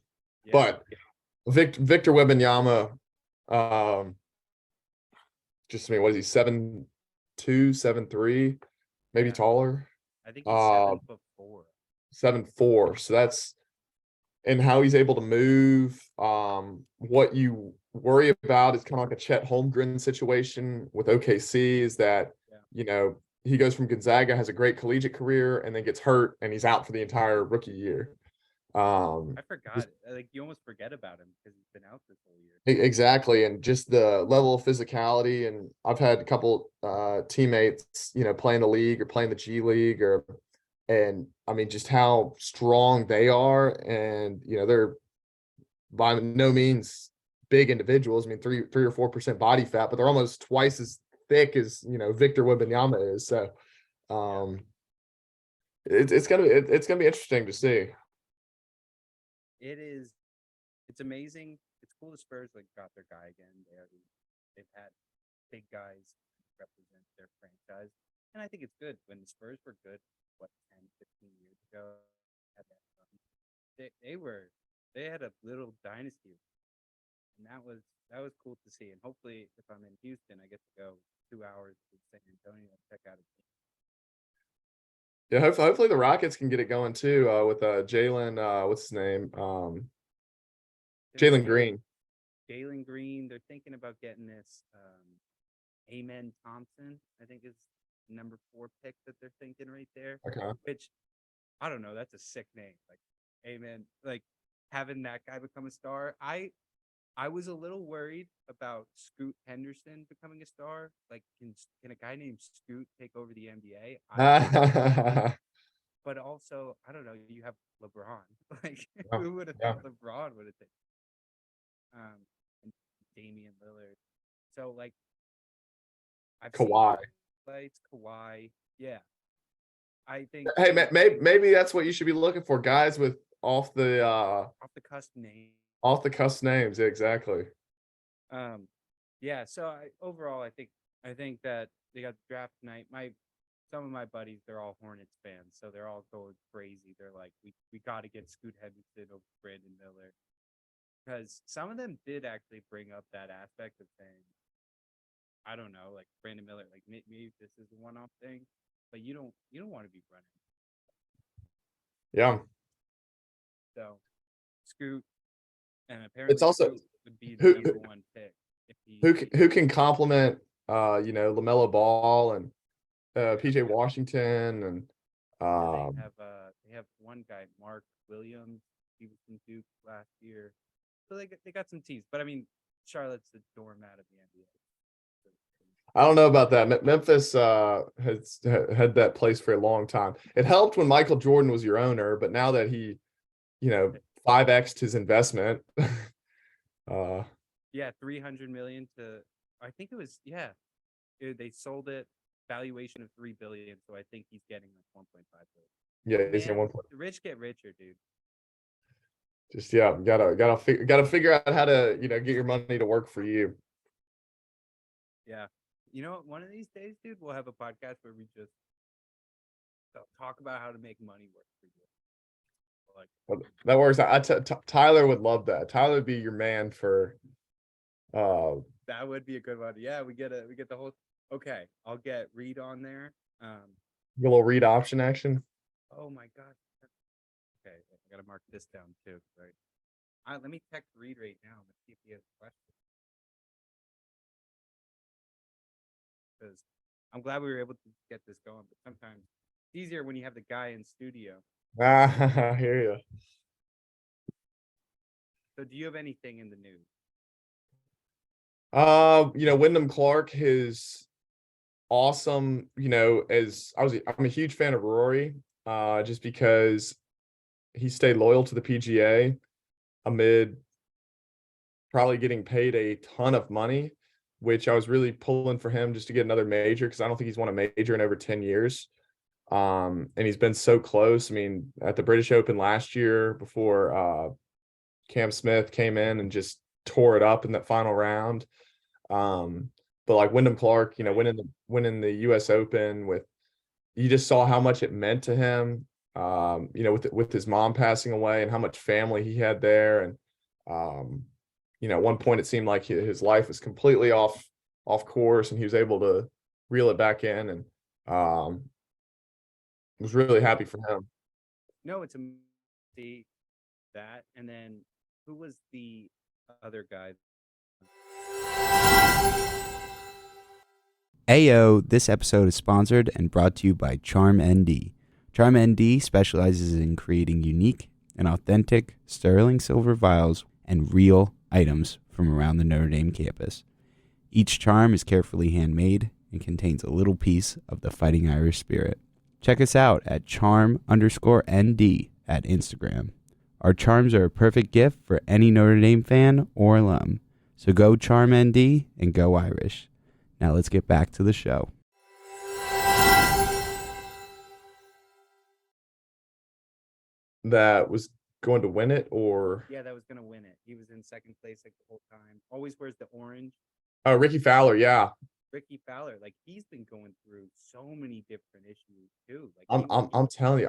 But Victor Wembanyama, just, I mean, what is he, 7'2", 7'3", maybe taller?
I think he's 7'4".
7'4". So that's, and how he's able to move, what you worry about is kind of like a Chet Holmgren situation with OKC is that, he goes from Gonzaga, has a great collegiate career, and then gets hurt, and he's out for the entire rookie year.
I forgot. Like you almost forget about him because he's been out this whole year.
Exactly, and just the level of physicality. And I've had a couple teammates, play in the league or play in the G League, and I mean just how strong they are, and they're by no means big individuals. I mean 3 or 4% body fat, but they're almost twice as thick as Victor Wembanyama is. So it's gonna be interesting to see.
It is. It's amazing. It's cool the Spurs got their guy again. They've had big guys represent their franchise, and I think it's good when the Spurs were good. 10, 15 years ago, had that they had a little dynasty, and that was cool to see. And hopefully, if I'm in Houston, I get to go 2 hours to San Antonio and check out a game.
Yeah, hopefully the Rockets can get it going too, with Jalen, what's his name? Jalen Green.
Jalen Green. They're thinking about getting this Amen Thompson, I think is number 4 pick that they're thinking right there.
Okay.
Which I don't know, that's a sick name. Like Amen, like having that guy become a star. I was a little worried about Scoot Henderson becoming a star. Like, can a guy named Scoot take over the NBA? But also, I don't know. You have LeBron. Like, who would have thought LeBron would have taken? And Damian Lillard. So, like, I've
Kawhi.
seen Kawhi. Yeah, I think.
Hey, maybe that's what you should be looking for, guys with off the
cusp name.
Off the cusp names, exactly.
Yeah. So overall, I think that they got the draft tonight. Some of my buddies, they're all Hornets fans, so they're all going crazy. They're like, we got to get Scoot Henderson over Brandon Miller, because some of them did actually bring up that aspect of saying, I don't know, like Brandon Miller, like maybe this is a one-off thing, but you don't want to be running.
Yeah.
So Scoot. And apparently,
it's also
would be the number 1 pick if
who can complement LaMelo Ball and PJ Washington and
they have one guy, Mark Williams. He was from Duke last year, so they got some teams. But I mean, Charlotte's the doormat of the NBA.
I don't know about that. Memphis has had that place for a long time. It helped when Michael Jordan was your owner, but now that he, 5x'd his investment.
Yeah, $300 million to, I think it was, they sold it, valuation of $3 billion. So I think he's getting like 1.5 billion.
Yeah, he's getting 1.
The rich get richer, dude.
Just gotta figure out how to get your money to work for you.
Yeah, one of these days, dude, we'll have a podcast where we just talk about how to make money work for you.
That works. Tyler would love that. Tyler would be your man for.
That would be a good one. Yeah, we get the whole. Okay, I'll get Reid on there.
A little Reid Option action.
Oh my god. Okay, I gotta mark this down too. Right. Let me text Reid right now. Let's see if he has a question. Because I'm glad we were able to get this going, but sometimes it's easier when you have the guy in studio.
I hear you.
So do you have anything in the news?
Wyndham Clark is awesome. I'm a huge fan of Rory, just because he stayed loyal to the PGA amid probably getting paid a ton of money, which I was really pulling for him just to get another major, because I don't think he's won a major in over 10 years. And he's been so close. I mean, at the British Open last year, before Cam Smith came in and just tore it up in that final round. But like Wyndham Clark, winning the US Open, you just saw how much it meant to him, with his mom passing away and how much family he had there. And, at one point it seemed like his life was completely off course, and he was able to reel it back in, and was really happy for him.
No, it's that. And then who was the other guy
Ayo, this episode is sponsored and brought to you by Charm ND. Charm ND specializes in creating unique and authentic sterling silver vials and real items from around the Notre Dame campus. Each charm is carefully handmade and contains a little piece of the Fighting Irish spirit. Check us out at charm_ND at Instagram. Our charms are a perfect gift for any Notre Dame fan or alum. So go Charm ND and go Irish. Now let's get back to the show.
That was going to win it, or
Yeah, that was gonna win it. He was in second place like the whole time. Always wears the orange.
oh, Ricky Fowler. Yeah,
Ricky Fowler, like he's been going through so many different issues too. Like
I'm telling you,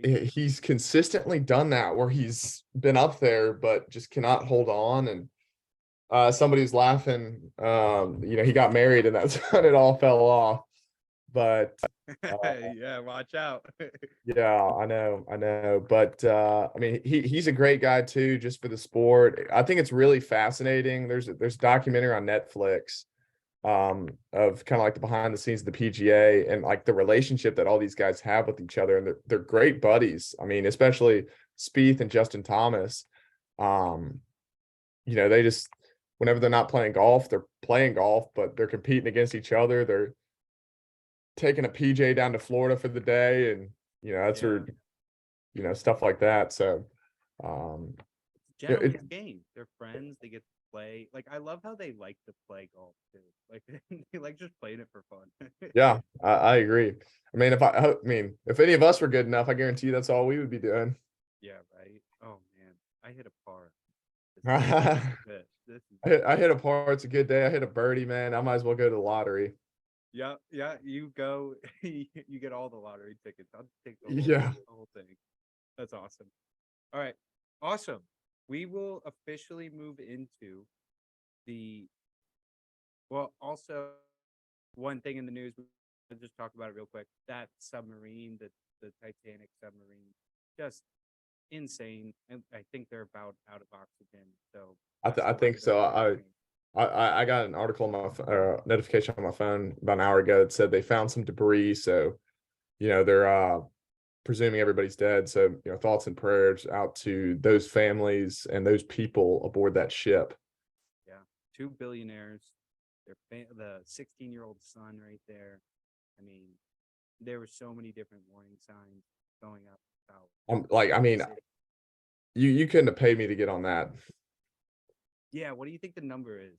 crazy.
he's consistently done that where he's been up there but just cannot hold on. And somebody's laughing. He got married and that's when it all fell off. But
Yeah, watch out.
yeah, I know. But I mean, he's a great guy too, just for the sport. I think it's really fascinating. There's a documentary on Netflix of kind of like the behind the scenes of the PGA and like the relationship that all these guys have with each other, and they're great buddies. I mean, especially Spieth and Justin Thomas. They just, whenever they're not playing golf, they're playing golf, but they're competing against each other. They're taking a PJ down to Florida for the day, and that's where stuff like that. So
Gentlemen's game. They're friends. They get to play. Like I love how they like to play golf too. Like they like just playing it for fun.
yeah, I agree. I mean, if any of us were good enough, I guarantee you that's all we would be doing.
Yeah, right. Oh man, I hit a par. This is
I hit a par. It's a good day. I hit a birdie, man. I might as well go to the lottery.
yeah. You go. You get all the lottery tickets. I'll take the whole thing. That's awesome. All right, awesome. We will officially move into also one thing in the news. We'll just talk about it real quick. That submarine, the Titanic submarine, just insane. And I think they're about out of oxygen. So
I think so. I got an article on my notification on my phone about an hour ago that said they found some debris. So, they're presuming everybody's dead. So, thoughts and prayers out to those families and those people aboard that ship.
Yeah, 2 billionaires. The 16-year-old son right there. I mean, there were so many different warning signs going up about.
You couldn't have paid me to get on that.
Yeah, what do you think the number is?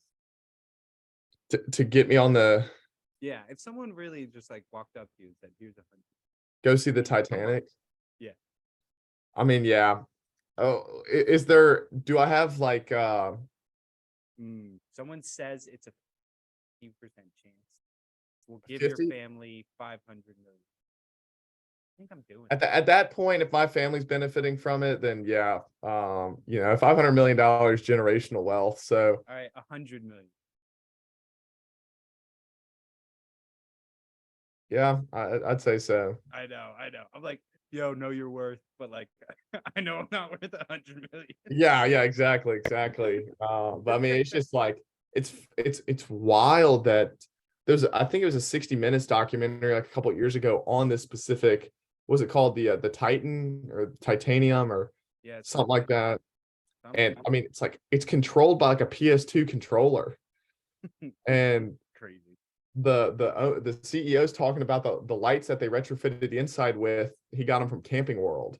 To get me on the
Yeah, if someone really just like walked up to you and said, "Here's 100."
go see the Titanic.
Yeah.
I mean, yeah. Oh, do I have like
someone says it's a 50% chance. We'll give
50?
your family 500 million. I think I'm doing
at that point, if my family's benefiting from it, then yeah. $500 million generational wealth. So
all right, 100 million.
yeah, I'd say so.
I know. I'm like, yo, know your worth, but like, I know I'm not worth 100 million.
Yeah, exactly. But I mean, it's just like it's wild that I think it was a 60 Minutes documentary like a couple of years ago on this specific. What was it called, the Titan or Titanium or something like that? And I mean, it's like it's controlled by like a PS2 controller, and
crazy.
The CEO's talking about the lights that they retrofitted the inside with. He got them from Camping World,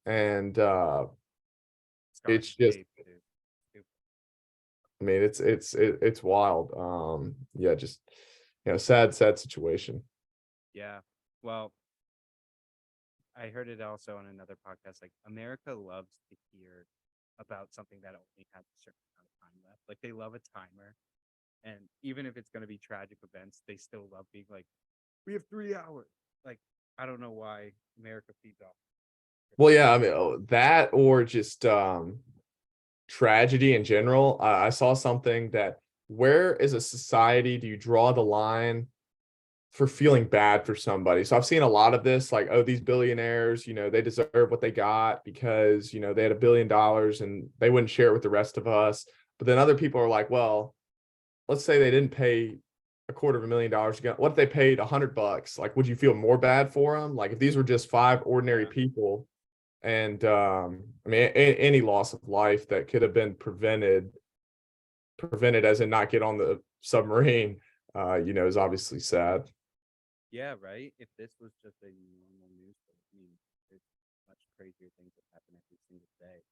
and it's just, I mean, it's wild. Yeah, just sad situation.
Yeah, well, I heard it also on another podcast. Like America loves to hear about something that only has a certain amount of time left. Like they love a timer. And even if it's going to be tragic events, they still love being like, we have 3 hours. Like, I don't know why America feeds off.
Well, yeah, I mean, that or just tragedy in general. I saw something that, where as a society do you draw the line for feeling bad for somebody? So I've seen a lot of this, like, oh, these billionaires, they deserve what they got because, they had $1 billion and they wouldn't share it with the rest of us. But then other people are like, well, let's say they didn't pay $250,000 to get, what if they paid $100? Like, would you feel more bad for them? Like if these were just 5 ordinary
Yeah.
people, and I mean, any loss of life that could have been prevented as in not get on the submarine, is obviously sad.
Yeah, right. If this was just a normal news, I mean, there's much crazier things that happen every single day.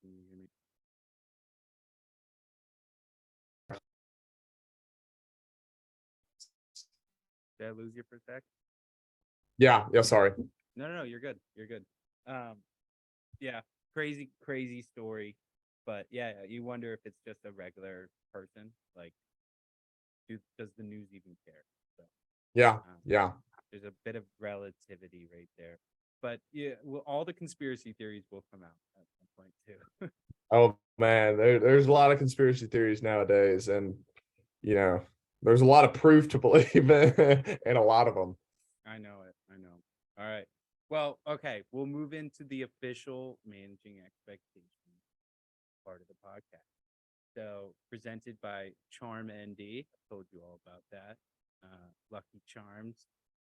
Can you hear me? Did I lose you for a sec?
Yeah, sorry.
No, you're good. You're good. Yeah, crazy story. But yeah, you wonder if it's just a regular person. Like, does the news even care? So
Yeah,
um, there's a bit of relativity right there. But yeah, well, all the conspiracy theories will come out at some point too.
Oh man, there's a lot of conspiracy theories nowadays, and there's a lot of proof to believe in a lot of them.
I know it. I know. All right. Well, okay. We'll move into the official managing expectations part of the podcast. So, presented by Charm ND. I told you all about that. Lucky Charms.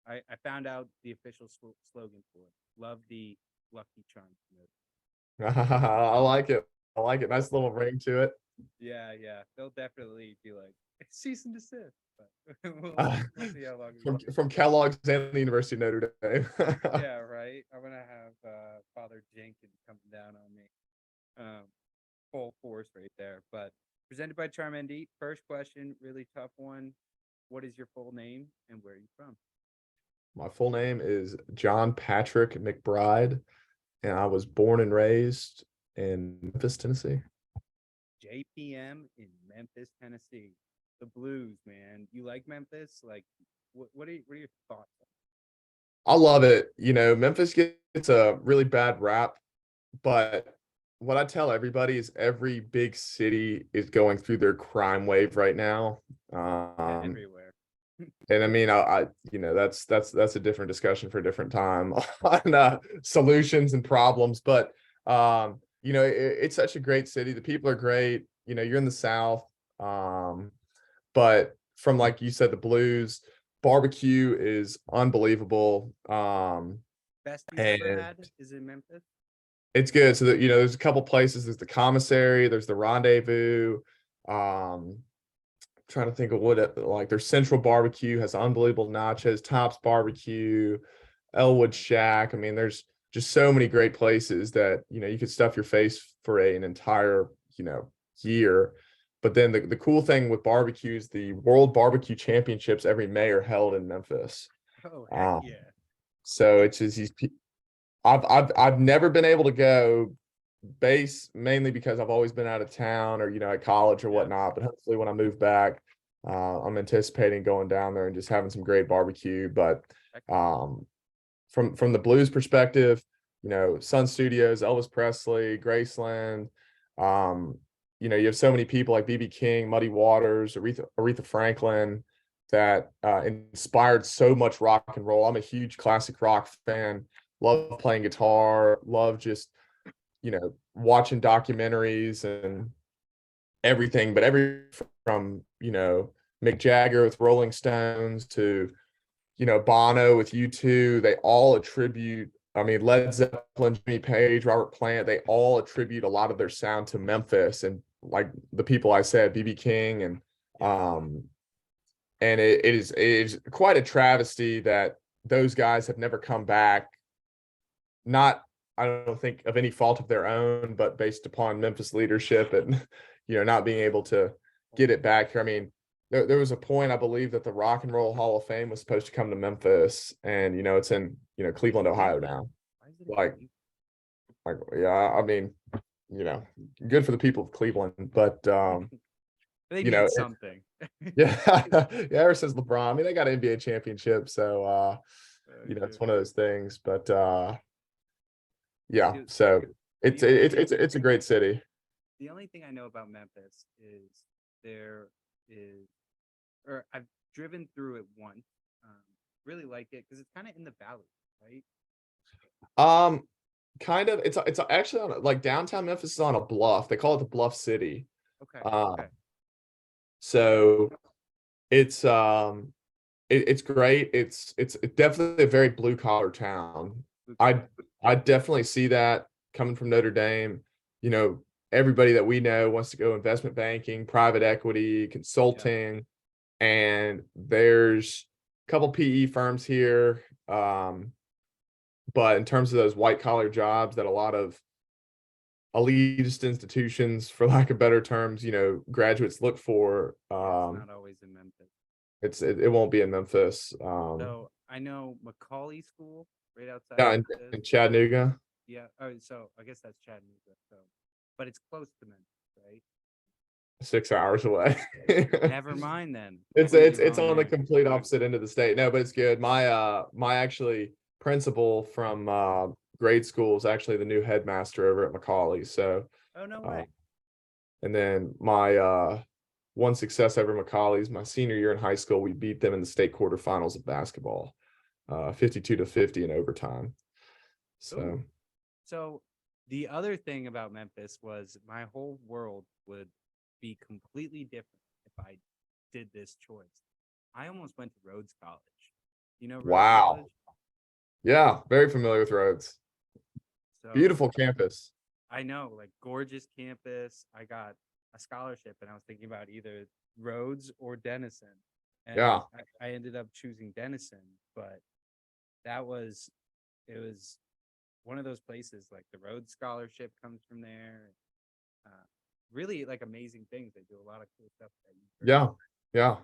I found out the official slogan for it. Love the Lucky Charms.
I like it. I like it. Nice little ring to it.
Yeah. They'll definitely be like, cease and desist. But we'll see how long.
From Kellogg's and the University of Notre Dame.
Yeah, right. I'm gonna have Father Jenkins coming down on me. Full force right there. But presented by Charmendy. First question, really tough one. What is your full name and where are you from?
My full name is John Patrick McBride, and I was born and raised in Memphis, Tennessee.
JPM in Memphis, Tennessee. The Blues, man. You like Memphis? Like, what are your thoughts on
I love it. Memphis gets a really bad rap, but what I tell everybody is every big city is going through their crime wave right now.
everywhere?
And I mean, that's a different discussion for a different time on solutions and problems. But it's such a great city. The people are great. You're in the South, but from, like you said, the Blues barbecue is unbelievable.
Best you've ever
And
had is in Memphis?
it's good. So that there's a couple places. There's the commissary. There's the rendezvous. Trying to think of like their Central Barbecue has unbelievable nachos. Tops Barbecue, Elwood Shack. I mean, there's just so many great places that you could stuff your face for an entire year. But then the cool thing with barbecues, the World Barbecue Championships every May are held in Memphis.
Oh, heck yeah.
So it's just these. I've never been able to go, mainly because I've always been out of town or at college or whatnot. But hopefully when I move back, I'm anticipating going down there and just having some great barbecue. But from the Blues perspective, Sun Studios, Elvis Presley, Graceland, you have so many people like BB King, Muddy Waters, Aretha Franklin that inspired so much rock and roll. I'm a huge classic rock fan. Love playing guitar. Love just watching documentaries and everything. But from Mick Jagger with Rolling Stones to Bono with U2, they all attribute. I mean, Led Zeppelin, Jimmy Page, Robert Plant, they all attribute a lot of their sound to Memphis, and like the people I said, BB King, and it is quite a travesty that those guys have never come back. Not, I don't think of any fault of their own, but based upon Memphis leadership and not being able to get it back here. I mean, there was a point, I believe, that the Rock and Roll Hall of Fame was supposed to come to Memphis, and it's in Cleveland, Ohio now. Like, yeah, I mean, good for the people of Cleveland, but
they need something.
Yeah, ever since LeBron, I mean, they got an NBA championship, so it's one of those things. But yeah, so it's a great city.
The only thing I know about Memphis is there is, or I've driven through it once. Really like it because it's kind of in the valley, right?
Kind of. It's actually on, like, downtown Memphis is on a bluff. They call it the Bluff City.
Okay.
So it's it's great. It's definitely a very blue collar town. I definitely see that coming from Notre Dame. You know, everybody that we know wants to go investment banking, private equity, consulting, and there's a couple PE firms here. But in terms of those white collar jobs that a lot of elitist institutions, for lack of better terms, graduates look for,
It's not always in Memphis.
it won't be in Memphis.
So I know Macaulay School right outside
Yeah,
of
in Chattanooga.
Yeah. Oh, so I guess that's Chattanooga. So, but it's close to Memphis, right?
6 hours away.
Never mind then.
It's
I could be
it's
wrong
on the
there.
complete opposite end of the state. No, but it's good. My actually principal from grade school is actually the new headmaster over at Macaulay. So
Oh, no
uh,
way.
and then my one success over Macaulay's my senior year in high school, we beat them in the state quarterfinals of basketball, 52-50 in overtime. So
Ooh. So the other thing about Memphis was my whole world would be completely different if I did this choice. I almost went to Rhodes College. You know Rhodes
wow.
College?
Yeah, very familiar with Rhodes.
So
Beautiful campus.
I know, like gorgeous campus. I got a scholarship and I was thinking about either Rhodes or Denison. And
Yeah.
I ended up choosing Denison, but it was one of those places like the Rhodes scholarship comes from there. Uh, really like amazing things. They do a lot of cool stuff.
Yeah. Yeah.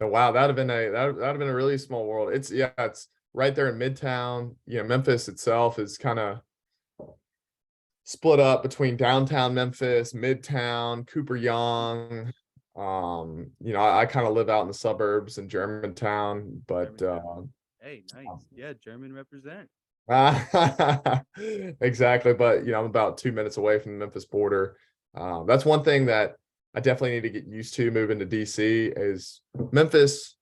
Oh, wow, that'd have been a really small world. It's right there in Midtown. Memphis itself is kind of split up between downtown Memphis, Midtown, Cooper Young. I kind of live out in the suburbs in Germantown, but
Hey, nice. Yeah, German represent.
exactly. But I'm about 2 minutes away from the Memphis border. That's one thing that I definitely need to get used to moving to DC is Memphis,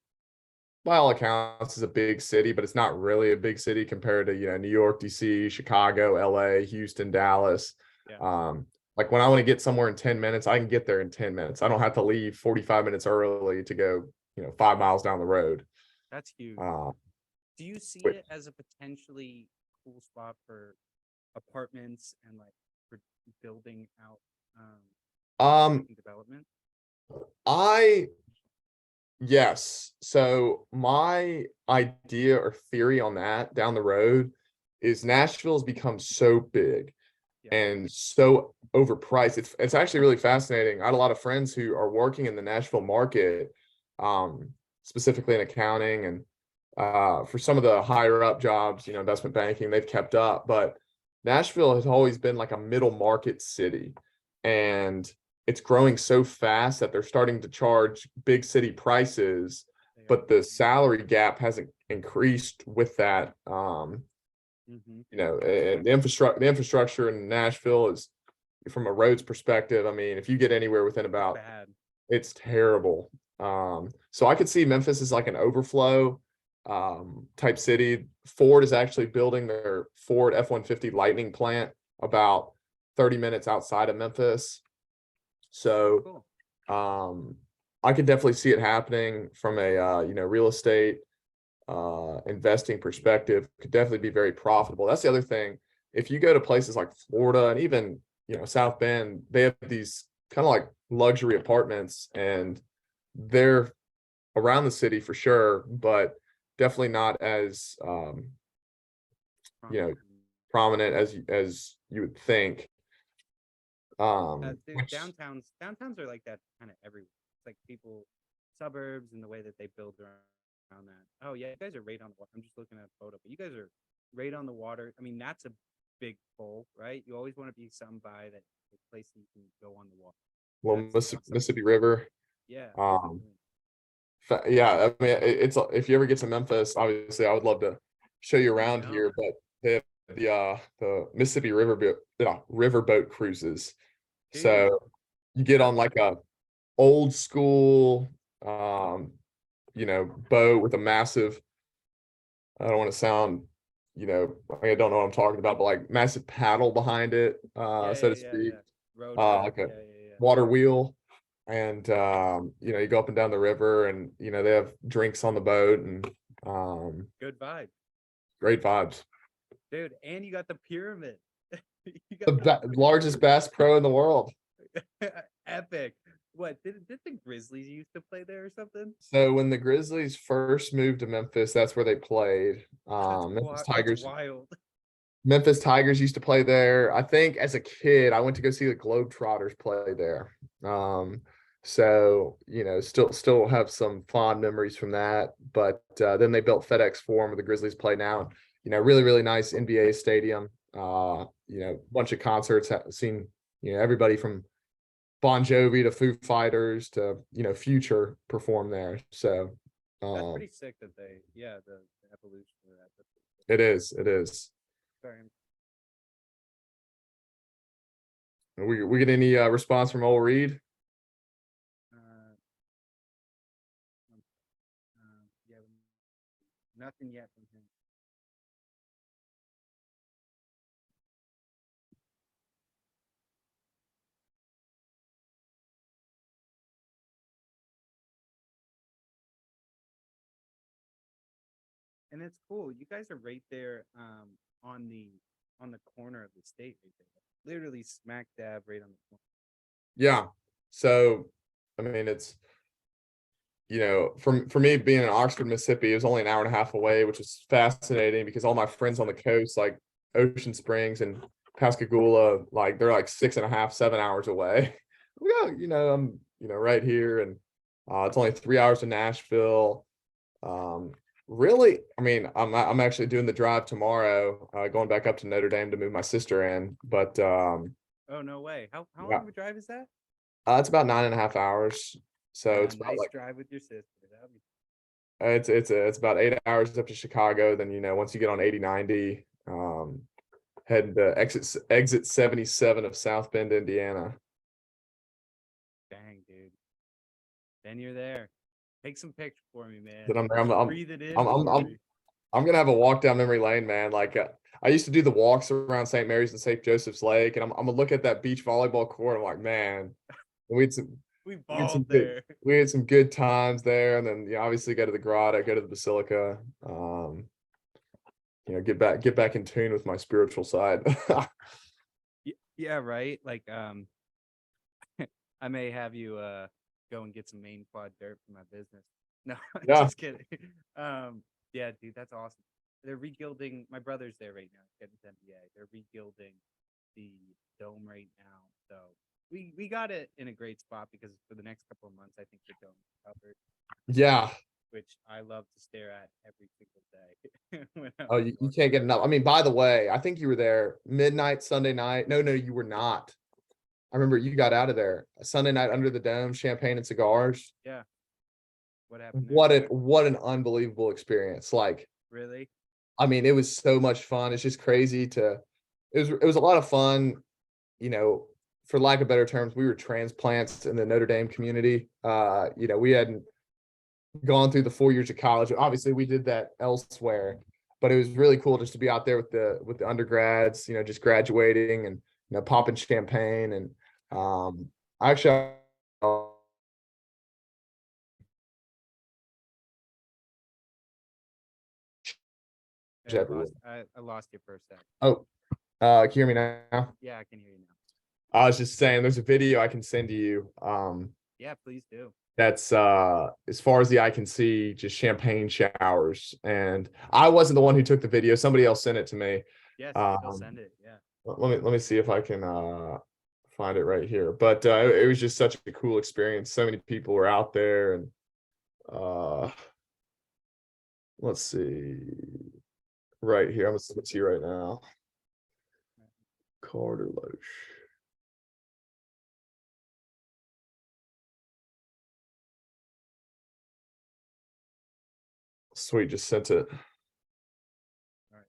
by all accounts, is a big city, but it's not really a big city compared to, New York, DC, Chicago, LA, Houston, Dallas.
Yeah.
Like when I want to get somewhere in 10 minutes, I can get there in 10 minutes. I don't have to leave 45 minutes early to go, 5 miles down the road.
That's huge. Do you see
Wait.
it as a potentially cool spot for apartments and like for building out development?
Yes. So my idea or theory on that down the road is Nashville's become so big
Yeah.
and so overpriced. It's actually really fascinating. I had a lot of friends who are working in the Nashville market, specifically in accounting and for some of the higher up jobs, investment banking, they've kept up. But Nashville has always been like a middle market city. And it's growing so fast that they're starting to charge big city prices, but the salary gap hasn't increased with that. And the infrastructure in Nashville is, from a roads perspective, I mean, if you get anywhere within about,
Bad.
it's terrible. So I could see Memphis as like an overflow type city. Ford is actually building their Ford F-150 Lightning plant about 30 minutes outside of Memphis. So I could definitely see it happening from a real estate investing perspective. Could definitely be very profitable. That's the other thing. If you go to places like Florida and even South Bend, they have these kind of like luxury apartments, and they're around the city for sure, but definitely not as prominent as you would think.
Downtowns are like that kind of everywhere. It's like people, suburbs, and the way that they build around that. Oh yeah, you guys are right on the water. I'm just looking at a photo, but you guys are right on the water. I mean, that's a big pull, right? You always want to be some by that place that you can go on the water.
Well, Mississippi River.
Yeah.
Yeah, I mean, it's if you ever get to Memphis, obviously, I would love to show you around here, but they have the Mississippi riverboat cruises. So you get on like a old school, boat with a massive, I don't want to sound, I don't know what I'm talking about, but like massive paddle behind it, so to speak, like a water wheel. and you go up and down the river, and they have drinks on the boat, and
Good vibe,
great vibes.
dude. And you got the pyramid. You
The
got
largest bass pro in the world.
epic. What did the Grizzlies used to play there or something?
So when the Grizzlies first moved to Memphis, that's where they played.
That's wild.
Memphis Tigers used to play there. I think as a kid, I went to go see the Globetrotters play there. So still have some fond memories from that. But then they built FedEx Forum where the Grizzlies play now. Really, really nice NBA stadium. Bunch of concerts. Seen everybody from Bon Jovi to Foo Fighters to Future perform there. So
That's pretty sick that the evolution of that.
it is.
Sorry.
We get any response from old Reid?
Yeah, nothing yet from him. And it's cool. You guys are right there on the corner of the state right there. Literally smack dab right on the corner.
Yeah. So I mean it's for me being in Oxford, Mississippi, it was only an hour and a half away, which was fascinating because all my friends on the coast, like Ocean Springs and Pascagoula, like they're like 6.5, 7 hours away. I'm right here, and it's only 3 hours to Nashville. Really, I mean, I'm actually doing the drive tomorrow, going back up to Notre Dame to move my sister in. But
oh no way! How
yeah.
long of a drive is that?
It's about 9.5 hours. So it's about
nice drive with your sister.
it's about 8 hours up to Chicago. Then once you get on 80/90, heading to exit 77 of South Bend, Indiana.
Dang, dude. Then you're there. Take some pictures for me, man.
Then I'm there.
Breathe it in.
I'm gonna have a walk down memory lane, man. Like I used to do the walks around St. Mary's and St. Joseph's Lake, and I'm gonna look at that beach volleyball court. I'm like, man, we
balled there.
We had some good times there, and then obviously go to the grotto, go to the basilica. Get back in tune with my spiritual side.
Yeah, right. Like I may have you go and get some main quad dirt for my business. No,
Yeah.
just kidding. Yeah, dude, that's awesome. They're regilding. My brother's there right now, getting his MBA. They're regilding the dome right now, so we got it in a great spot because for the next couple of months, I think the dome is covered.
Yeah.
Which I love to stare at every single day.
Oh, you can't get enough. I mean, by the way, I think you were there midnight Sunday night. No, you were not. I remember you got out of there Sunday night under the dome, champagne and cigars.
Yeah. What happened
there? What an unbelievable experience. Like,
really?
I mean, it was so much fun. It's just crazy it was a lot of fun, for lack of better terms. We were transplants in the Notre Dame community. We hadn't gone through the 4 years of college. Obviously we did that elsewhere, but it was really cool just to be out there with the undergrads, just graduating and, popping champagne. And actually
I lost you for a sec.
Oh, can you hear me now?
Yeah, I can hear you now.
I was just saying there's a video I can send to you.
Yeah, please do.
That's as far as the eye can see, just champagne showers. And I wasn't the one who took the video. Somebody else sent it to me.
Yes, they'll send it. Yeah.
Let me see if I can find it right here. But it was just such a cool experience. So many people were out there, and let's see. Right here. I'm gonna send it to you right now. Carter Loesch. Sweet, just sent it.
All right.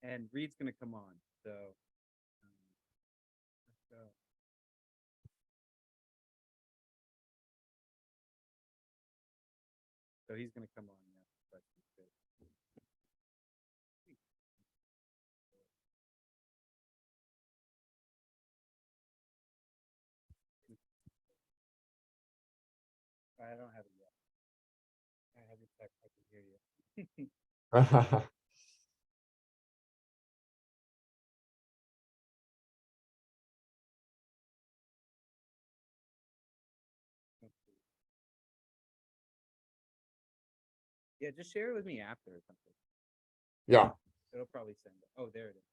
And Reid's gonna come on, so let's go. So he's gonna come on. don't have it yet. I have your text. I can hear you. Let's see. Yeah, just share it with me after or something.
Yeah.
It'll probably send it. Oh, there it is.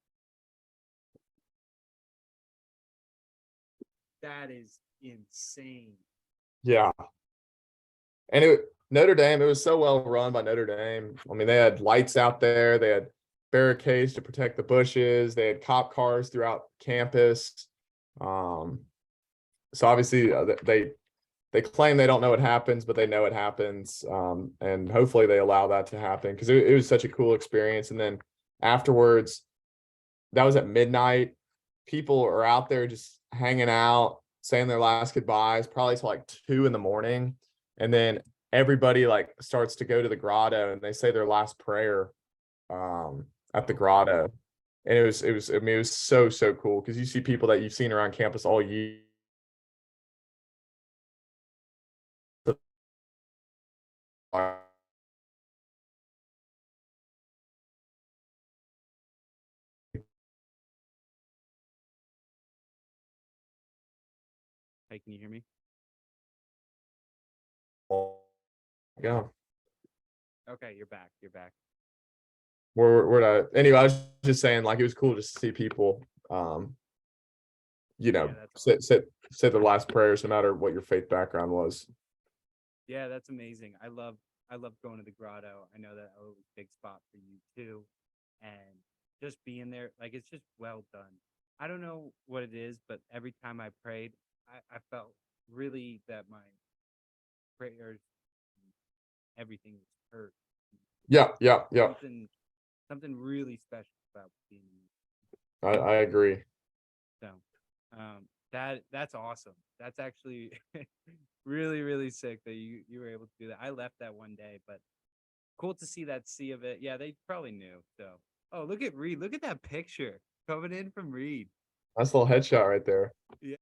That is insane.
Yeah. And Notre Dame, it was so well run by Notre Dame. I mean, they had lights out there, they had barricades to protect the bushes, they had cop cars throughout campus. So obviously they claim they don't know what happens, but they know it happens. And hopefully they allow that to happen because it was such a cool experience. And then afterwards, that was at midnight. People are out there just hanging out, saying their last goodbyes, probably till like 2 a.m. And then everybody like starts to go to the grotto and they say their last prayer at the grotto. And it was I mean, it was so cool because you see people that you've seen around campus all year.
Hey, can you hear me?
Yeah.
Okay, you're back. You're back.
Anyway, I was just saying, like, it was cool just to see people,
Yeah, that's awesome.
say the last prayers, no matter what your faith background was.
Yeah, that's amazing. I love going to the grotto. I know that was a big spot for you too. And just being there, like it's just well done. I don't know what it is, but every time I prayed, I felt really that my prayers, everything was heard.
Yeah.
Something really special about being
I agree.
so that's awesome. That's actually really sick that you were able to do that. I left that one day, but cool to see that sea of it. Yeah, they probably knew. So oh, look at Reid. Look at that picture coming in from Reid.
Nice little headshot right there.
Yeah.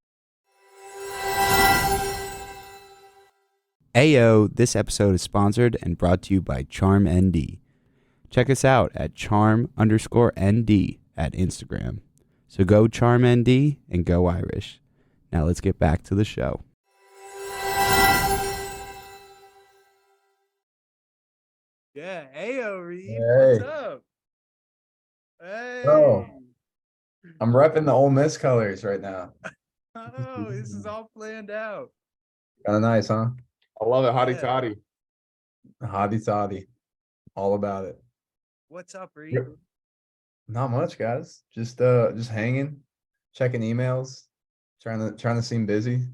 Ayo, this episode is sponsored and brought to you by Charm ND. Check us out at charm_ND at Instagram. So go Charm ND and go Irish. Now let's get back to the show.
Yeah. Ayo, Reid.
Hey.
What's up? Hey.
Bro. I'm repping the Ole Miss colors right now.
Oh, this is all planned out.
Kind of nice, huh?
I love it. Hotty
Yeah.
toddy.
Hotty toddy. All about it.
What's up, Reid?
Yep. Not much, guys. Just hanging, checking emails, trying to seem busy.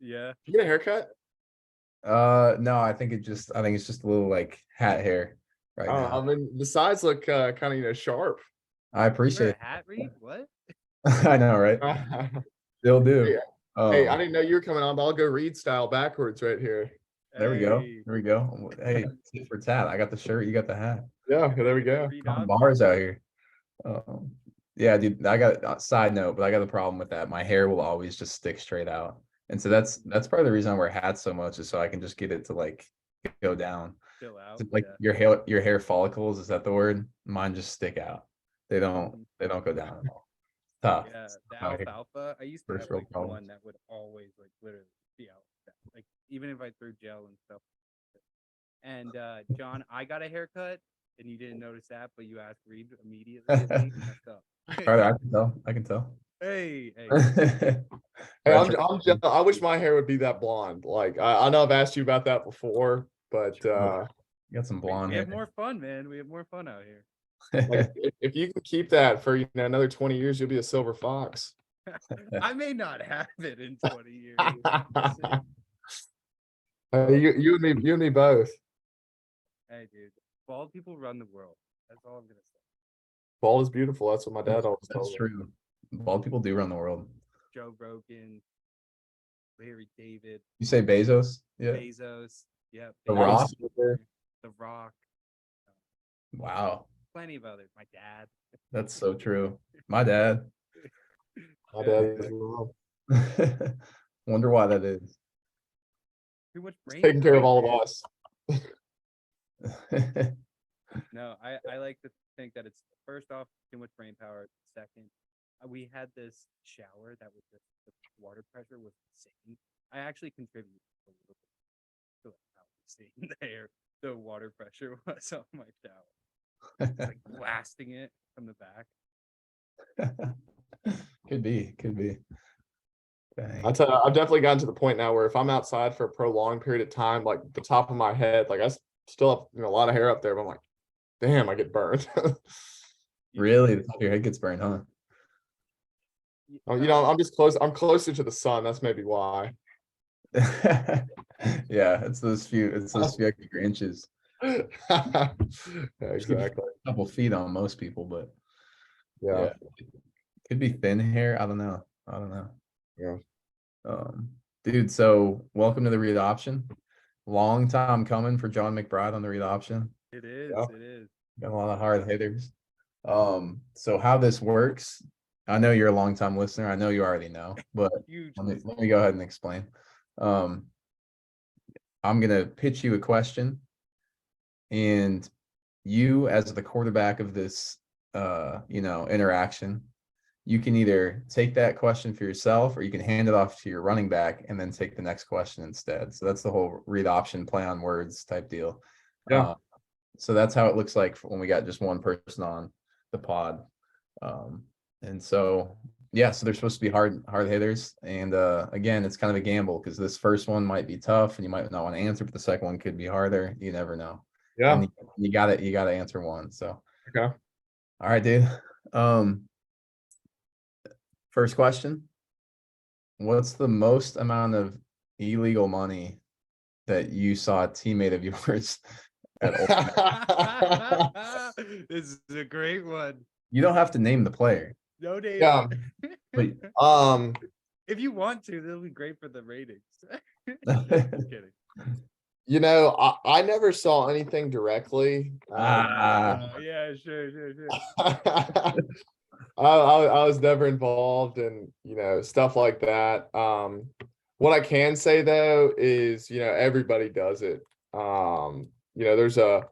Yeah.
Did you get a haircut?
No, I think it's just a little like hat hair right
I
now.
mean, the sides look kind of sharp.
I
Wear
appreciate
a hat, Reid? What?
it. I know, right? Still do.
Hey, I didn't know you were coming on, but I'll go Reid style backwards right here.
There we go.
Hey.
There we go. Hey, tit for tat. I got the shirt. You got the hat.
Yeah, there we go.
Reid
Couple
Option.
bars out here. Yeah, dude. I got side note, but I got a problem with that. My hair will always just stick straight out, and so that's part of the reason I wear hats so much is so I can just get it to like go down.
Chill out.
So, like
yeah.
your hair follicles, is that the word? Mine just stick out. They don't go down at all. Tough.
Yeah, the
out here.
alfalfa. I used to
First
have
world
like
problems.
one that would always like literally be out, like even if I threw gel and stuff. And John, I got a haircut, and you didn't notice that, but you asked Reid immediately. You messed up.
All right, I can tell.
Hey.
Hey, I wish my hair would be that blonde. Like I know I've asked you about that before, but
You got some blonde
We
hair.
have more fun, man. We have more fun out here.
like, if you can keep that for another 20 years, you'll be a silver fox.
I may not have it in 20 years.
You and me both.
Hey, dude, bald people run the world. That's all I'm gonna say.
Bald is beautiful. That's what my dad always
That's
told me.
true. Bald people do run the world.
Joe Rogan, Larry David,
You say Bezos? Yeah.
Bezos, yeah,
The
Bezos,
Rock?
The Rock,
Wow,
plenty of others. My dad.
that's so true. My dad.
My dad as well.
Wonder why that is.
Too much brain.
Taking care of
power,
all
man.
of us.
No, I like to think that it's first off too much brain power. Second, we had this shower that was just the water pressure was insane. I actually contributed a little bit to like how insane the water pressure was on my shower. It's like blasting it from the back.
Could be. Dang.
I tell you, I've definitely gotten to the point now where if I'm outside for a prolonged period of time, like the top of my head, like still have a lot of hair up there, but I'm like, damn, I get burned.
Really, the top of your head gets burned, huh?
I'm just close. I'm closer to the sun. That's maybe why.
Yeah, it's those few extra inches.
Yeah, exactly.
A couple feet on most people, but
Yeah.
could be thin hair. I don't know.
Yeah.
Dude, so welcome to the Reid Option. Long time coming for John McBride on the Reid Option.
It is.
Yeah.
It is.
Got a lot of hard hitters. So how this works, I know you're a long time listener. I know you already know, but
Huge.
let me go ahead and explain. I'm gonna pitch you a question, and you, as the quarterback of this interaction, you can either take that question for yourself or you can hand it off to your running back and then take the next question instead. So that's the whole Reid Option play on words type deal.
Yeah.
So that's how it looks like when we got just one person on the pod. And so yeah, so they're supposed to be hard hitters. And again, it's kind of a gamble because this first one might be tough and you might not want to answer, but the second one could be harder. You never know.
Yeah.
And you gotta answer one. So
Okay.
all right, dude. First question. What's the most amount of illegal money that you saw a teammate of yours at Ole Miss?
This is a great one.
You don't have to name the player.
No name.
Yeah.
But
If you want to, that'll be great for the ratings. Just kidding.
I never saw anything directly.
Yeah, sure.
I was never involved in, stuff like that. What I can say though is, everybody does it. There's a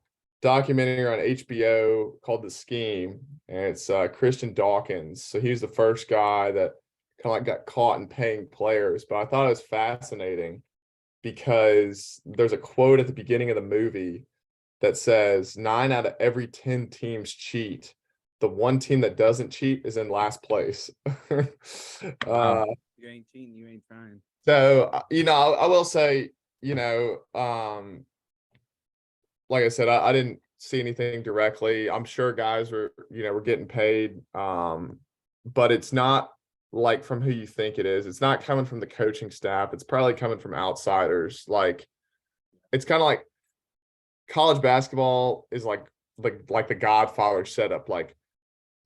documentary on HBO called The Scheme, and it's Christian Dawkins. So he was the first guy that kind of like got caught in paying players, but I thought it was fascinating because there's a quote at the beginning of the movie that says 9 out of every 10 teams cheat. The one team that doesn't cheat is in last place.
You ain't cheating, you ain't trying.
So, I will say, like I said, I didn't see anything directly. I'm sure guys were getting paid. But it's not like from who you think it is. It's not coming from the coaching staff. It's probably coming from outsiders. Like, it's kind of like college basketball is like the Godfather setup. Like,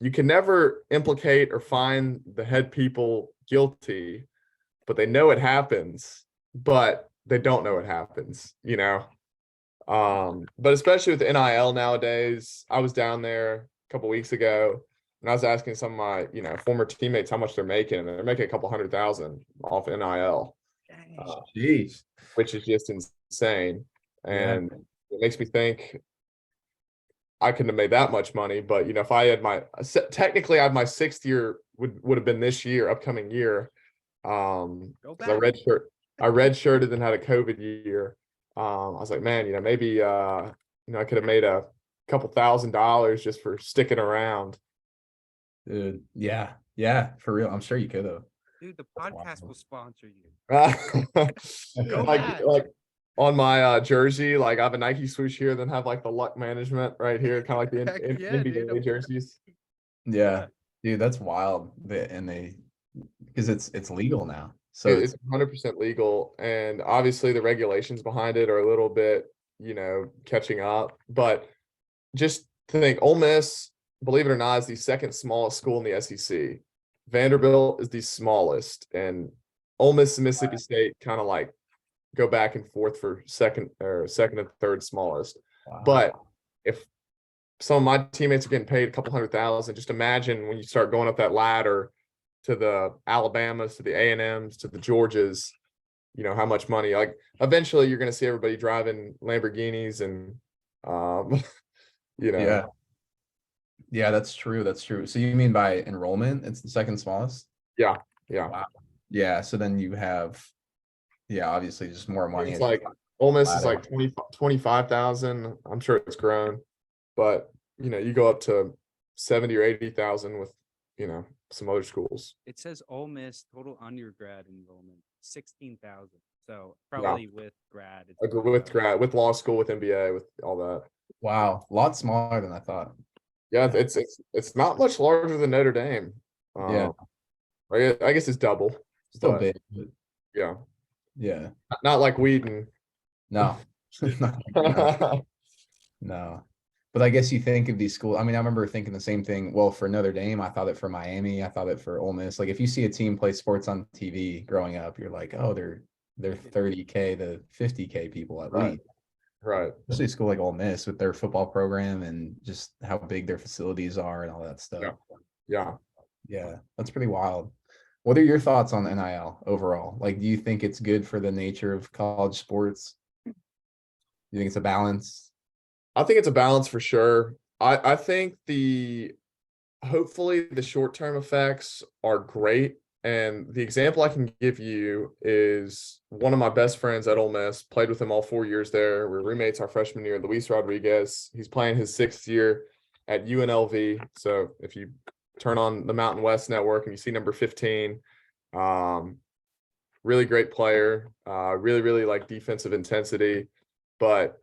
you can never implicate or find the head people guilty, but they know it happens, but they don't know it happens, But especially with NIL nowadays, I was down there a couple weeks ago and I was asking some of my, former teammates how much they're making, and they're making a couple $100,000 off NIL,
Jeez.
which is just insane. And it makes me think I couldn't have made that much money, but if I had technically I had my 6th year would have been this year, upcoming year.
Go back.
I redshirted and had a COVID year. I was like, man, maybe I could have made a couple $1,000s just for sticking around.
Dude, yeah, for real. I'm sure you could have.
Dude, the podcast will sponsor you.
Go like on my jersey, like I have a Nike swoosh here, then have like the Luck Management right here, kind of like the NBA jerseys.
Yeah, dude, that's wild. Because it's legal now, so
it's 100% legal, and obviously the regulations behind it are a little bit, catching up. But just think, Ole Miss, believe it or not, is the second smallest school in the SEC. Vanderbilt is the smallest, and Ole Miss and Mississippi State kind of like go back and forth for second and third smallest.
Wow.
But if some of my teammates are getting paid a couple $100,000, just imagine when you start going up that ladder to the Alabamas, to the A&Ms, to the Georgias, how much money, like eventually you're going to see everybody driving Lamborghinis and,
Yeah. Yeah, that's true. That's true. So you mean by enrollment, it's the second smallest?
yeah.
Wow. Yeah. So then you have, yeah, obviously just more money.
It's
as you
like
climb
Ole
the
Miss is
ladder.
like 25,000. I'm sure it's grown, but you go up to 70 or 80,000 with, some other schools.
It says Ole Miss total undergrad enrollment 16,000. So
Yeah.
probably with grad, it's
Like
probably
with
about-
grad, with law school, with MBA, with all that.
Wow, a lot smaller than I thought.
Yeah,
Yeah.
it's not much larger than Notre Dame.
Yeah.
I guess it's double.
Still
but
big, but
yeah,
yeah.
not like Wheaton.
No. No. No. But I guess you think of these schools. I mean, I remember thinking the same thing. Well, for Notre Dame, I thought it for Miami. I thought it for Ole Miss. Like if you see a team play sports on TV growing up, you're like, oh, they're 30K to 50K people at
Right.
least.
Right.
Especially a school like Ole Miss with their football program and just how big their facilities are and all that stuff.
Yeah.
Yeah, that's pretty wild. What are your thoughts on NIL overall? Like, do you think it's good for the nature of college sports? Do you think it's a balance?
I think it's a balance for sure. I think hopefully the short-term effects are great. And the example I can give you is one of my best friends at Ole Miss, played with him all 4 years there. We're roommates our freshman year, Luis Rodriguez. He's playing his 6th year at UNLV. So if you turn on the Mountain West Network and you see number 15, really great player, really, really like defensive intensity. But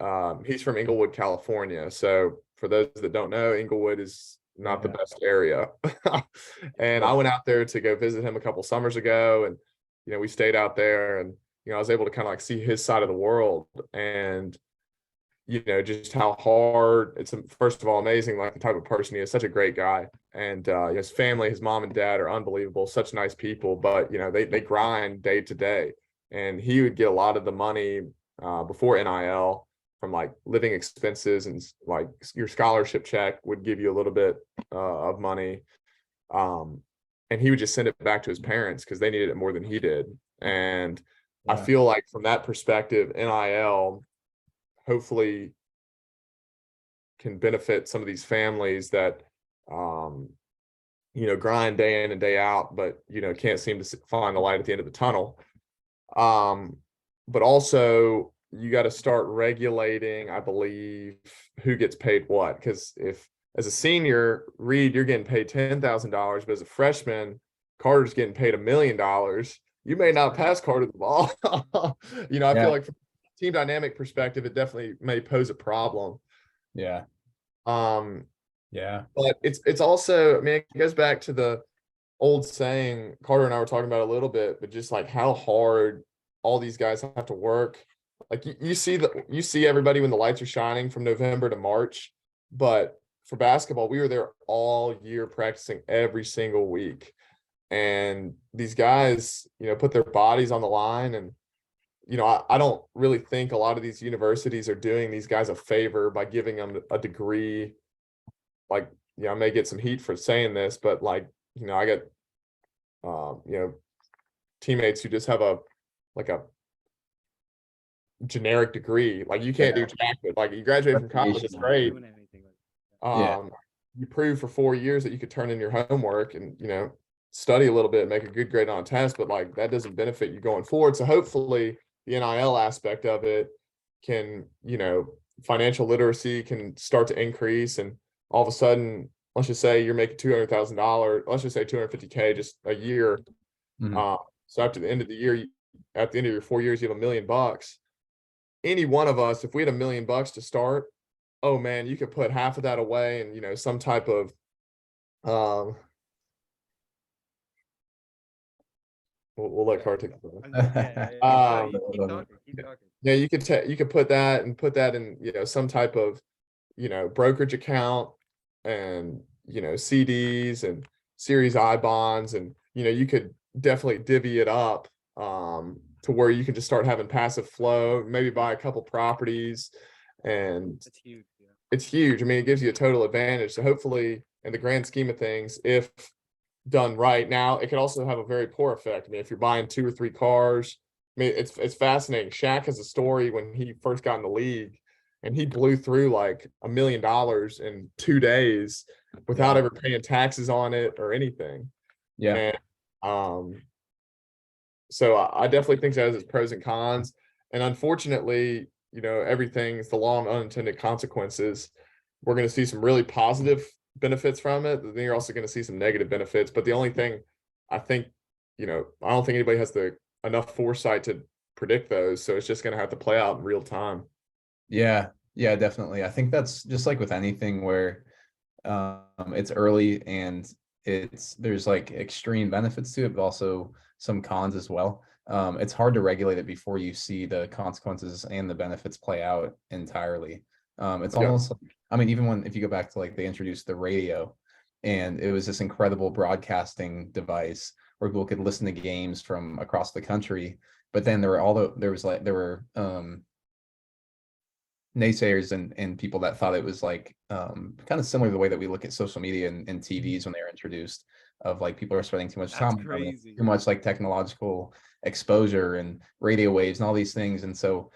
he's from Inglewood, California. So for those that don't know, Inglewood is not the best area. And I went out there to go visit him a couple summers ago, and we stayed out there, and I was able to kind of like see his side of the world, and just how hard it's. First of all, amazing, like the type of person he is. Such a great guy, and his family, his mom and dad are unbelievable, such nice people, but they grind day to day, and he would get a lot of the money before NIL from like living expenses, and like your scholarship check would give you a little bit of money, and he would just send it back to his parents because they needed it more than he did. And I feel like from that perspective, NIL hopefully can benefit some of these families that grind day in and day out, but can't seem to find the light at the end of the tunnel. But also you got to start regulating, I believe, who gets paid what. Because if as a senior, Reid, you're getting paid $10,000, but as a freshman, Carter's getting paid $1 million, you may not pass Carter the ball. I feel like from a team dynamic perspective, it definitely may pose a problem.
Yeah.
But it's also, I mean, it goes back to the old saying Carter and I were talking about a little bit, but just like how hard all these guys have to work. Like you see everybody when the lights are shining from November to March, but for basketball, we were there all year practicing every single week. And these guys, put their bodies on the line. And, I don't really think a lot of these universities are doing these guys a favor by giving them a degree. Like, I may get some heat for saying this, but like, I get, teammates who just have a generic degree. Like you can't do jack with, like you graduate from college, it's great.
doing anything like that.
You prove for 4 years that you could turn in your homework and, study a little bit, make a good grade on a test, but like that doesn't benefit you going forward. So hopefully the NIL aspect of it can, financial literacy can start to increase, and all of a sudden, let's just say you're making $200,000, let's just say 250K just a year. So after the end of the year, at the end of your 4 years, you have $1 million. Any one of us, if we had $1 million to start, oh man, you could put half of that away and some type of we'll let Carter take
Keep talking.
Yeah, you could put that in some type of brokerage account, and CDs and Series I bonds, and you could definitely divvy it up to where you can just start having passive flow, maybe buy a couple properties, and
It's huge. Yeah.
it's huge. I mean, it gives you a total advantage. So hopefully, in the grand scheme of things, if done right, now it could also have a very poor effect. I mean, if you're buying 2 or 3 cars, mean, it's fascinating. Shaq has a story when he first got in the league, and he blew through like $1 million in 2 days without ever paying taxes on it or anything.
Yeah.
And so I definitely think that has its pros and cons. And unfortunately, everything's the law of unintended consequences. We're going to see some really positive benefits from it. Then you're also going to see some negative benefits. But the only thing I think, I don't think anybody has enough foresight to predict those. So it's just going to have to play out in real time.
Yeah, definitely. I think that's just like with anything where it's early and there's like extreme benefits to it, but also some cons as well. It's hard to regulate it before you see the consequences and the benefits play out entirely. It's almost like, I mean, even if you go back to like they introduced the radio, and it was this incredible broadcasting device where people could listen to games from across the country, but then there were naysayers and people that thought it was like kind of similar to the way that we look at social media and TVs when they were introduced, of like people are spending too much time on it, too much like technological exposure and radio waves and all these things. And so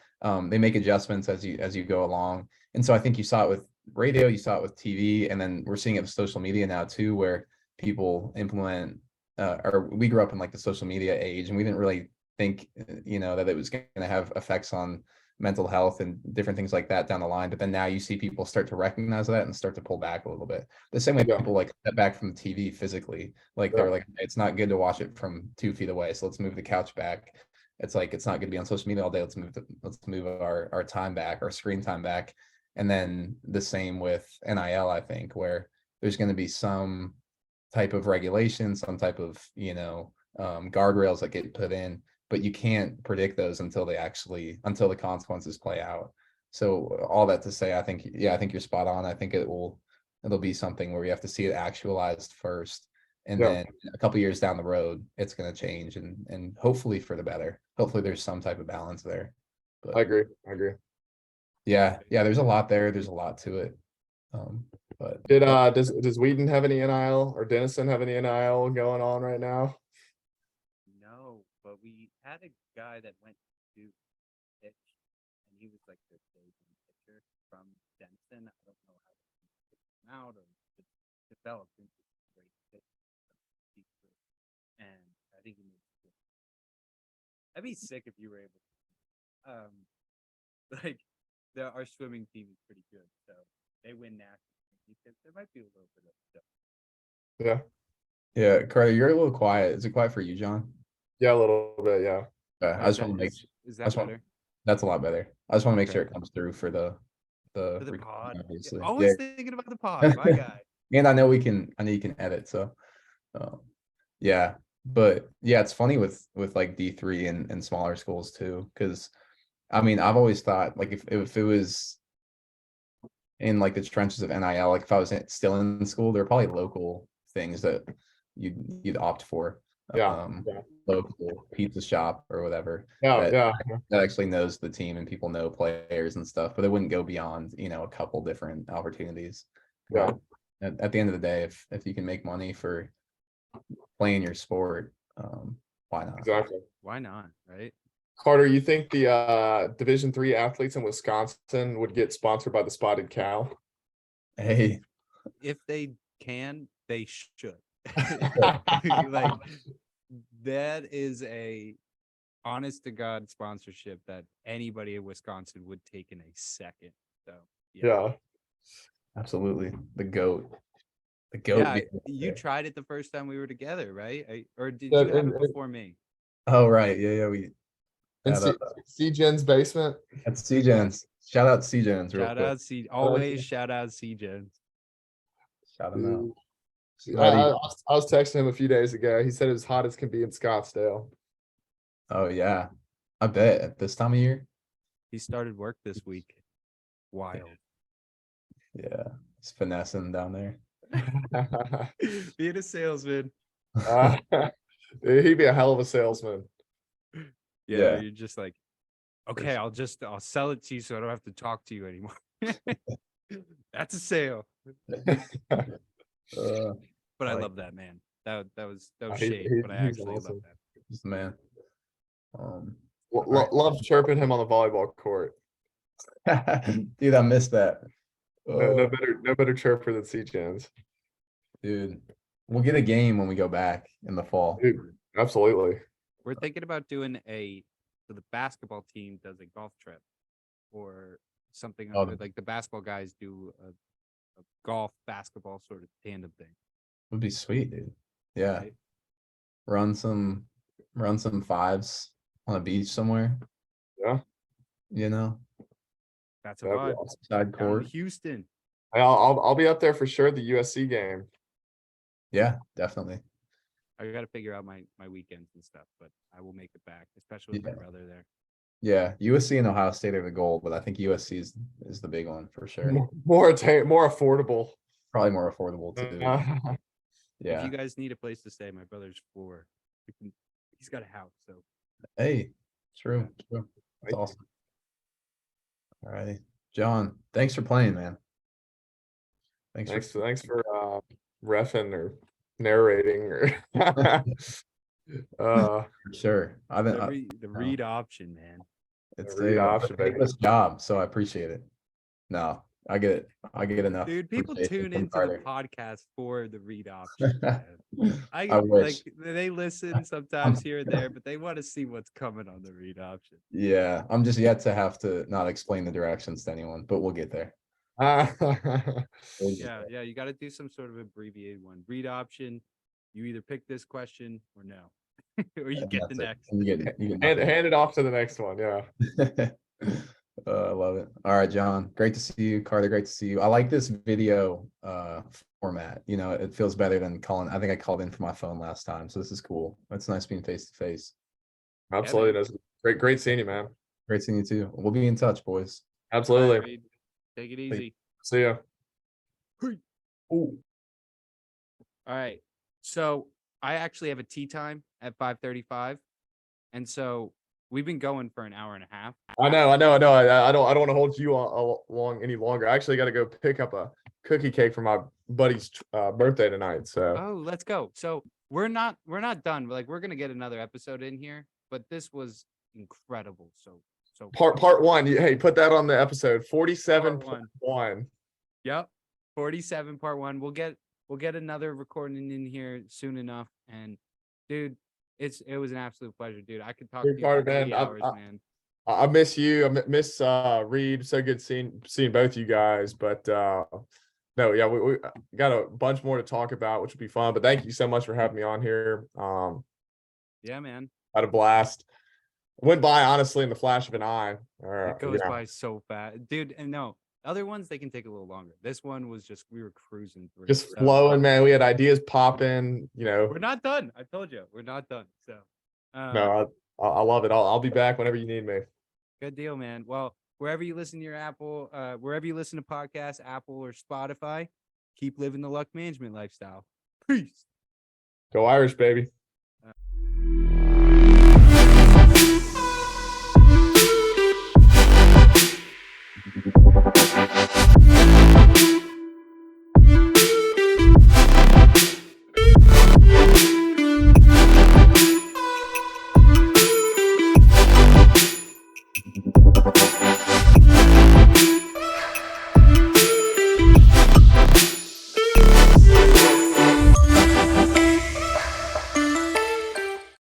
they make adjustments as you go along. And so I think you saw it with radio, you saw it with TV, and then we're seeing it with social media now too, where people implement or we grew up in like the social media age, and we didn't really think that it was going to have effects on mental health and different things like that down the line. But then now you see people start to recognize that and start to pull back a little bit. The same way people like step back from the TV physically, like they're like, it's not good to watch it from 2 feet away, so let's move the couch back. It's like, it's not good to be on social media all day. Let's move our time back, our screen time back. And then the same with NIL, I think, where there's going to be some type of regulation, some type of guardrails that get put in, but you can't predict those until the consequences play out. So all that to say, I think you're spot on. I think it'll be something where we have to see it actualized first, and then a couple years down the road, it's going to change, and hopefully for the better. Hopefully there's some type of balance there. But
I agree.
yeah, there's a lot there. There's a lot to it. But
does Whedon have any NIL, or Denison have any NIL going on right now?
No, but we had a guy that went to pitch, and he was like the staging pitcher from Denison. I don't know how to pick him out or developed into a great pitcher. And I think he needs to. I'd be sick if you were able to. Like our swimming team is pretty good, so they win national championships. There might be a little bit of stuff.
Yeah, Carter, you're a little quiet. Is it quiet for you, John?
Yeah, a little bit. Yeah.
I just want to make.
Is that better?
That's a lot better. I just want to make sure it comes through for the
pod.
Obviously.
Always thinking about the pod, my guy.
And I know you can edit. So, yeah. But yeah, it's funny with like D3 and smaller schools too, because I mean, I've always thought like if it was in like the trenches of NIL, like if I was still in school, there are probably local things that you'd opt for. Local pizza shop or whatever. That actually knows the team and people know players and stuff, but it wouldn't go beyond a couple different opportunities. At the end of the day, if you can make money for playing your sport, why not?
Exactly.
Why not? Right.
Carter, you think the Division III athletes in Wisconsin would get sponsored by the Spotted Cow?
Hey,
if they can, they should. Like that is a honest to God sponsorship that anybody in Wisconsin would take in a second. So
yeah.
Absolutely. The goat.
Yeah, you tried it the first time we were together, right? Or did you have it before me?
Oh, right. Yeah. We
in C-Gen's basement.
That's C-Gens. Shout out C-Gens.
Always shout out C-Gens.
Shout them out.
I was texting him a few days ago. He said it was hot as can be in Scottsdale.
Oh yeah, I bet at this time of year.
He started work this week. Wild.
Yeah, he's finessing down there.
Being a salesman.
He'd be a hell of a salesman.
Yeah, you're just like, okay, I'll sell it to you so I don't have to talk to you anymore. That's a sale. But I love that, man. That was shade, but I actually love that.
Man. right.
Love chirping him on the volleyball court.
Dude, I missed that.
No better chirper than C-Chans.
Dude, we'll get a game when we go back in the fall.
Dude, absolutely.
We're thinking about doing so the basketball team does a golf trip or something
Oh.
like the basketball guys do a golf basketball sort of tandem thing.
Would be sweet, dude. Yeah.
Right?
Run some fives on a beach somewhere.
Yeah.
You know,
That's a
That'd be
vibe.
awesome.
side
Down in
court.
Houston.
I'll be up there for sure. The USC game.
Yeah, definitely.
I got to figure out my weekends and stuff, but I will make it back, especially with
Yeah.
my brother there.
Yeah, USC and Ohio State are the goal, but I think USC is the big one for sure.
More affordable.
Probably more affordable too.
If
Yeah.
you guys need a place to stay, my brother's 4. He's got a house, so
Hey, true. That's
Thank you.
awesome. All righty. John, thanks for playing, man.
Thanks for reffing or narrating or
For sure. I've been
the Reid Option, man.
it's
Reid
a
Option, baby.
ridiculous job, so I appreciate it. No, I get it. I get enough.
Dude, people
appreciation
tune
from
into
Carter.
the podcast for the Reid Option. Man.
I wish.
Like they listen sometimes here and there, but they want to see what's coming on the Reid Option.
Yeah, I'm just yet to have to not explain the directions to anyone, but we'll get there. We'll get
Yeah,
there.
yeah, you got to do some sort of abbreviated one. Reid Option. You either pick this question or no, or you
And
get the
that's it.
next.
And you get
hand
nothing.
it off to the next one. Yeah.
I love it. All right, John. Great to see you. Carter, great to see you. I like this video format. You know, it feels better than calling. I think I called in from my phone last time. So this is cool. It's nice being face to face.
Absolutely. That's great seeing you, man.
Great seeing you too. We'll be in touch, boys.
All
Absolutely.
right, Reid, take it easy.
See ya.
Ooh.
All right. So I actually have a tea time at 5:35, and so we've been going for an hour and a half.
I know. I don't want to hold you long any longer. I actually got to go pick up a cookie cake for my buddy's birthday tonight. So
Oh, let's go. So we're not done. Like we're gonna get another episode in here, but this was incredible. So
part one. Hey, put that on the episode. 47.1.
Yep. 47 part 1. We'll get another recording in here soon enough. And dude, it was an absolute pleasure, dude. I could talk to
Dude,
you
Carter,
for 3
man,
hours, man.
I miss you. I miss Reid. So good seeing both you guys. But no, yeah, we got a bunch more to talk about, which would be fun. But thank you so much for having me on here.
Yeah, man.
Had a blast. Went by honestly in the flash of an eye.
It goes by so fast, dude. And no, other ones they can take a little longer. This one was just we were cruising through.
Just
So,
flowing, man. We had ideas popping. You know,
we're not done. I told you, we're not done. So
no, I love it. I'll be back whenever you need me.
good deal, man. Well, wherever you listen to your Apple, wherever you listen to podcasts, Apple or Spotify, keep living the luck management lifestyle. Peace.
Go Irish, baby.